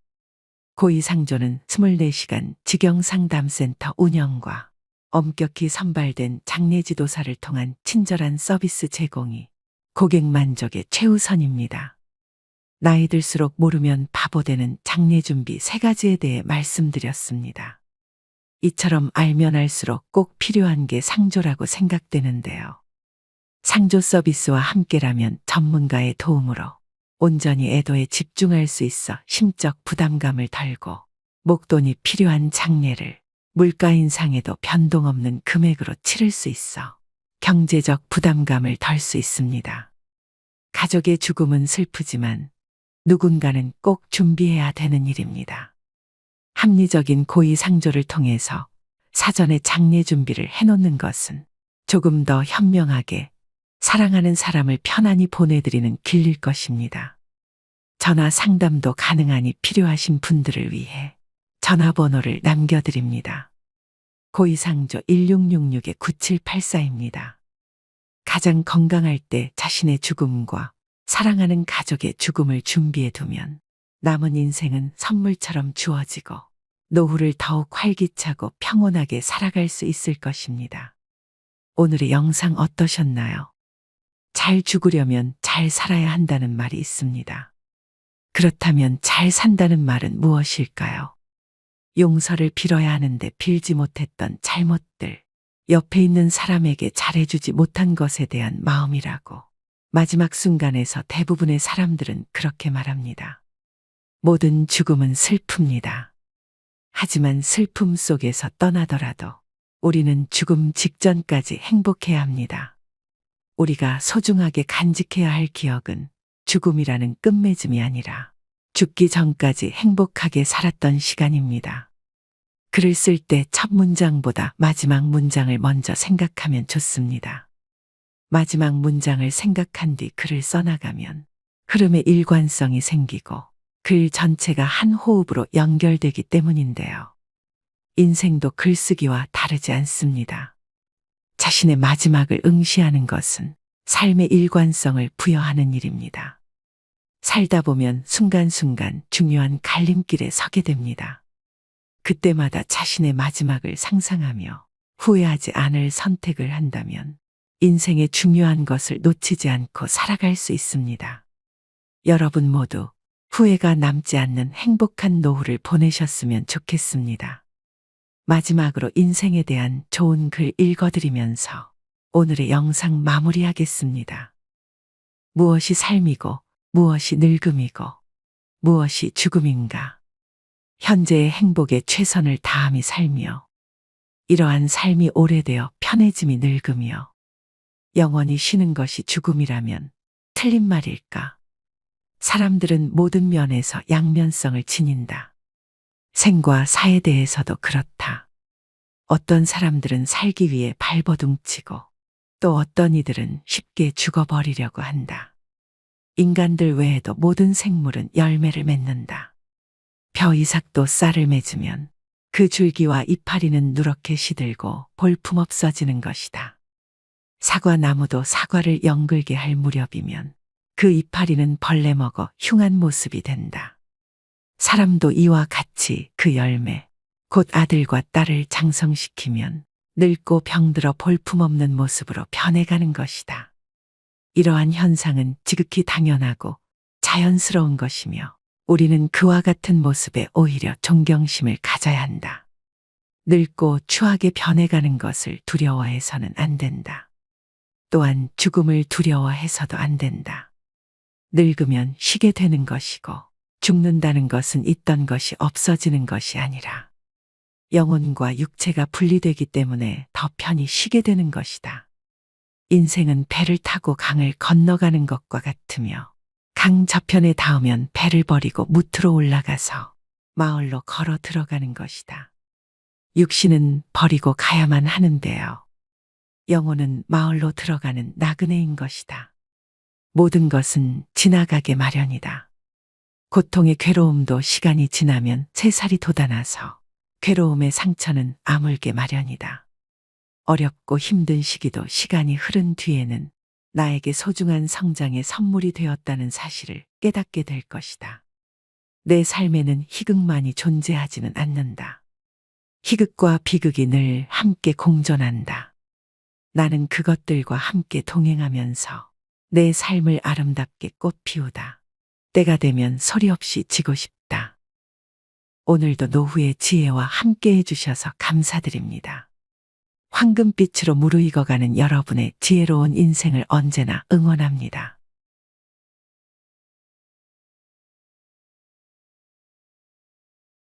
고의상조는 24시간 직영상담센터 운영과 엄격히 선발된 장례지도사를 통한 친절한 서비스 제공이 고객 만족의 최우선입니다. 나이 들수록 모르면 바보 되는 장례준비 3가지에 대해 말씀드렸습니다. 이처럼 알면 알수록 꼭 필요한 게 상조라고 생각되는데요. 상조 서비스와 함께라면 전문가의 도움으로 온전히 애도에 집중할 수 있어 심적 부담감을 덜고 목돈이 필요한 장례를 물가 인상에도 변동 없는 금액으로 치를 수 있어 경제적 부담감을 덜 수 있습니다. 가족의 죽음은 슬프지만 누군가는 꼭 준비해야 되는 일입니다. 합리적인 고의상조를 통해서 사전에 장례 준비를 해놓는 것은 조금 더 현명하게 사랑하는 사람을 편안히 보내드리는 길일 것입니다. 전화 상담도 가능하니 필요하신 분들을 위해 전화번호를 남겨드립니다. 고의상조 1666-9784입니다. 가장 건강할 때 자신의 죽음과 사랑하는 가족의 죽음을 준비해 두면 남은 인생은 선물처럼 주어지고 노후를 더욱 활기차고 평온하게 살아갈 수 있을 것입니다. 오늘의 영상 어떠셨나요? 잘 죽으려면 잘 살아야 한다는 말이 있습니다. 그렇다면 잘 산다는 말은 무엇일까요? 용서를 빌어야 하는데 빌지 못했던 잘못들, 옆에 있는 사람에게 잘해주지 못한 것에 대한 마음이라고 마지막 순간에서 대부분의 사람들은 그렇게 말합니다. 모든 죽음은 슬픕니다. 하지만 슬픔 속에서 떠나더라도 우리는 죽음 직전까지 행복해야 합니다. 우리가 소중하게 간직해야 할 기억은 죽음이라는 끝맺음이 아니라 죽기 전까지 행복하게 살았던 시간입니다. 글을 쓸 때 첫 문장보다 마지막 문장을 먼저 생각하면 좋습니다. 마지막 문장을 생각한 뒤 글을 써나가면 흐름의 일관성이 생기고 글 전체가 한 호흡으로 연결되기 때문인데요. 인생도 글쓰기와 다르지 않습니다. 자신의 마지막을 응시하는 것은 삶의 일관성을 부여하는 일입니다. 살다 보면 순간순간 중요한 갈림길에 서게 됩니다. 그때마다 자신의 마지막을 상상하며 후회하지 않을 선택을 한다면 인생의 중요한 것을 놓치지 않고 살아갈 수 있습니다. 여러분 모두 후회가 남지 않는 행복한 노후를 보내셨으면 좋겠습니다. 마지막으로 인생에 대한 좋은 글 읽어드리면서 오늘의 영상 마무리하겠습니다. 무엇이 삶이고 무엇이 늙음이고 무엇이 죽음인가. 현재의 행복에 최선을 다함이 삶이요. 이러한 삶이 오래되어 편해짐이 늙음이요. 영원히 쉬는 것이 죽음이라면 틀린 말일까? 사람들은 모든 면에서 양면성을 지닌다. 생과 사에 대해서도 그렇다. 어떤 사람들은 살기 위해 발버둥치고 또 어떤 이들은 쉽게 죽어버리려고 한다. 인간들 외에도 모든 생물은 열매를 맺는다. 벼 이삭도 쌀을 맺으면 그 줄기와 이파리는 누렇게 시들고 볼품없어지는 것이다. 사과나무도 사과를 연글게 할 무렵이면 그 이파리는 벌레 먹어 흉한 모습이 된다. 사람도 이와 같이 그 열매, 곧 아들과 딸을 장성시키면 늙고 병들어 볼품없는 모습으로 변해가는 것이다. 이러한 현상은 지극히 당연하고 자연스러운 것이며 우리는 그와 같은 모습에 오히려 존경심을 가져야 한다. 늙고 추하게 변해가는 것을 두려워해서는 안 된다. 또한 죽음을 두려워해서도 안 된다. 늙으면 쉬게 되는 것이고 죽는다는 것은 있던 것이 없어지는 것이 아니라 영혼과 육체가 분리되기 때문에 더 편히 쉬게 되는 것이다. 인생은 배를 타고 강을 건너가는 것과 같으며 강 저편에 닿으면 배를 버리고 무트로 올라가서 마을로 걸어 들어가는 것이다. 육신은 버리고 가야만 하는데요. 영혼은 마을로 들어가는 나그네인 것이다. 모든 것은 지나가게 마련이다. 고통의 괴로움도 시간이 지나면 새살이 돋아나서 괴로움의 상처는 아물게 마련이다. 어렵고 힘든 시기도 시간이 흐른 뒤에는 나에게 소중한 성장의 선물이 되었다는 사실을 깨닫게 될 것이다. 내 삶에는 희극만이 존재하지는 않는다. 희극과 비극이 늘 함께 공존한다. 나는 그것들과 함께 동행하면서 내 삶을 아름답게 꽃피우다. 때가 되면 소리 없이 지고 싶다. 오늘도 노후의 지혜와 함께 해주셔서 감사드립니다. 황금빛으로 무르익어가는 여러분의 지혜로운 인생을 언제나 응원합니다.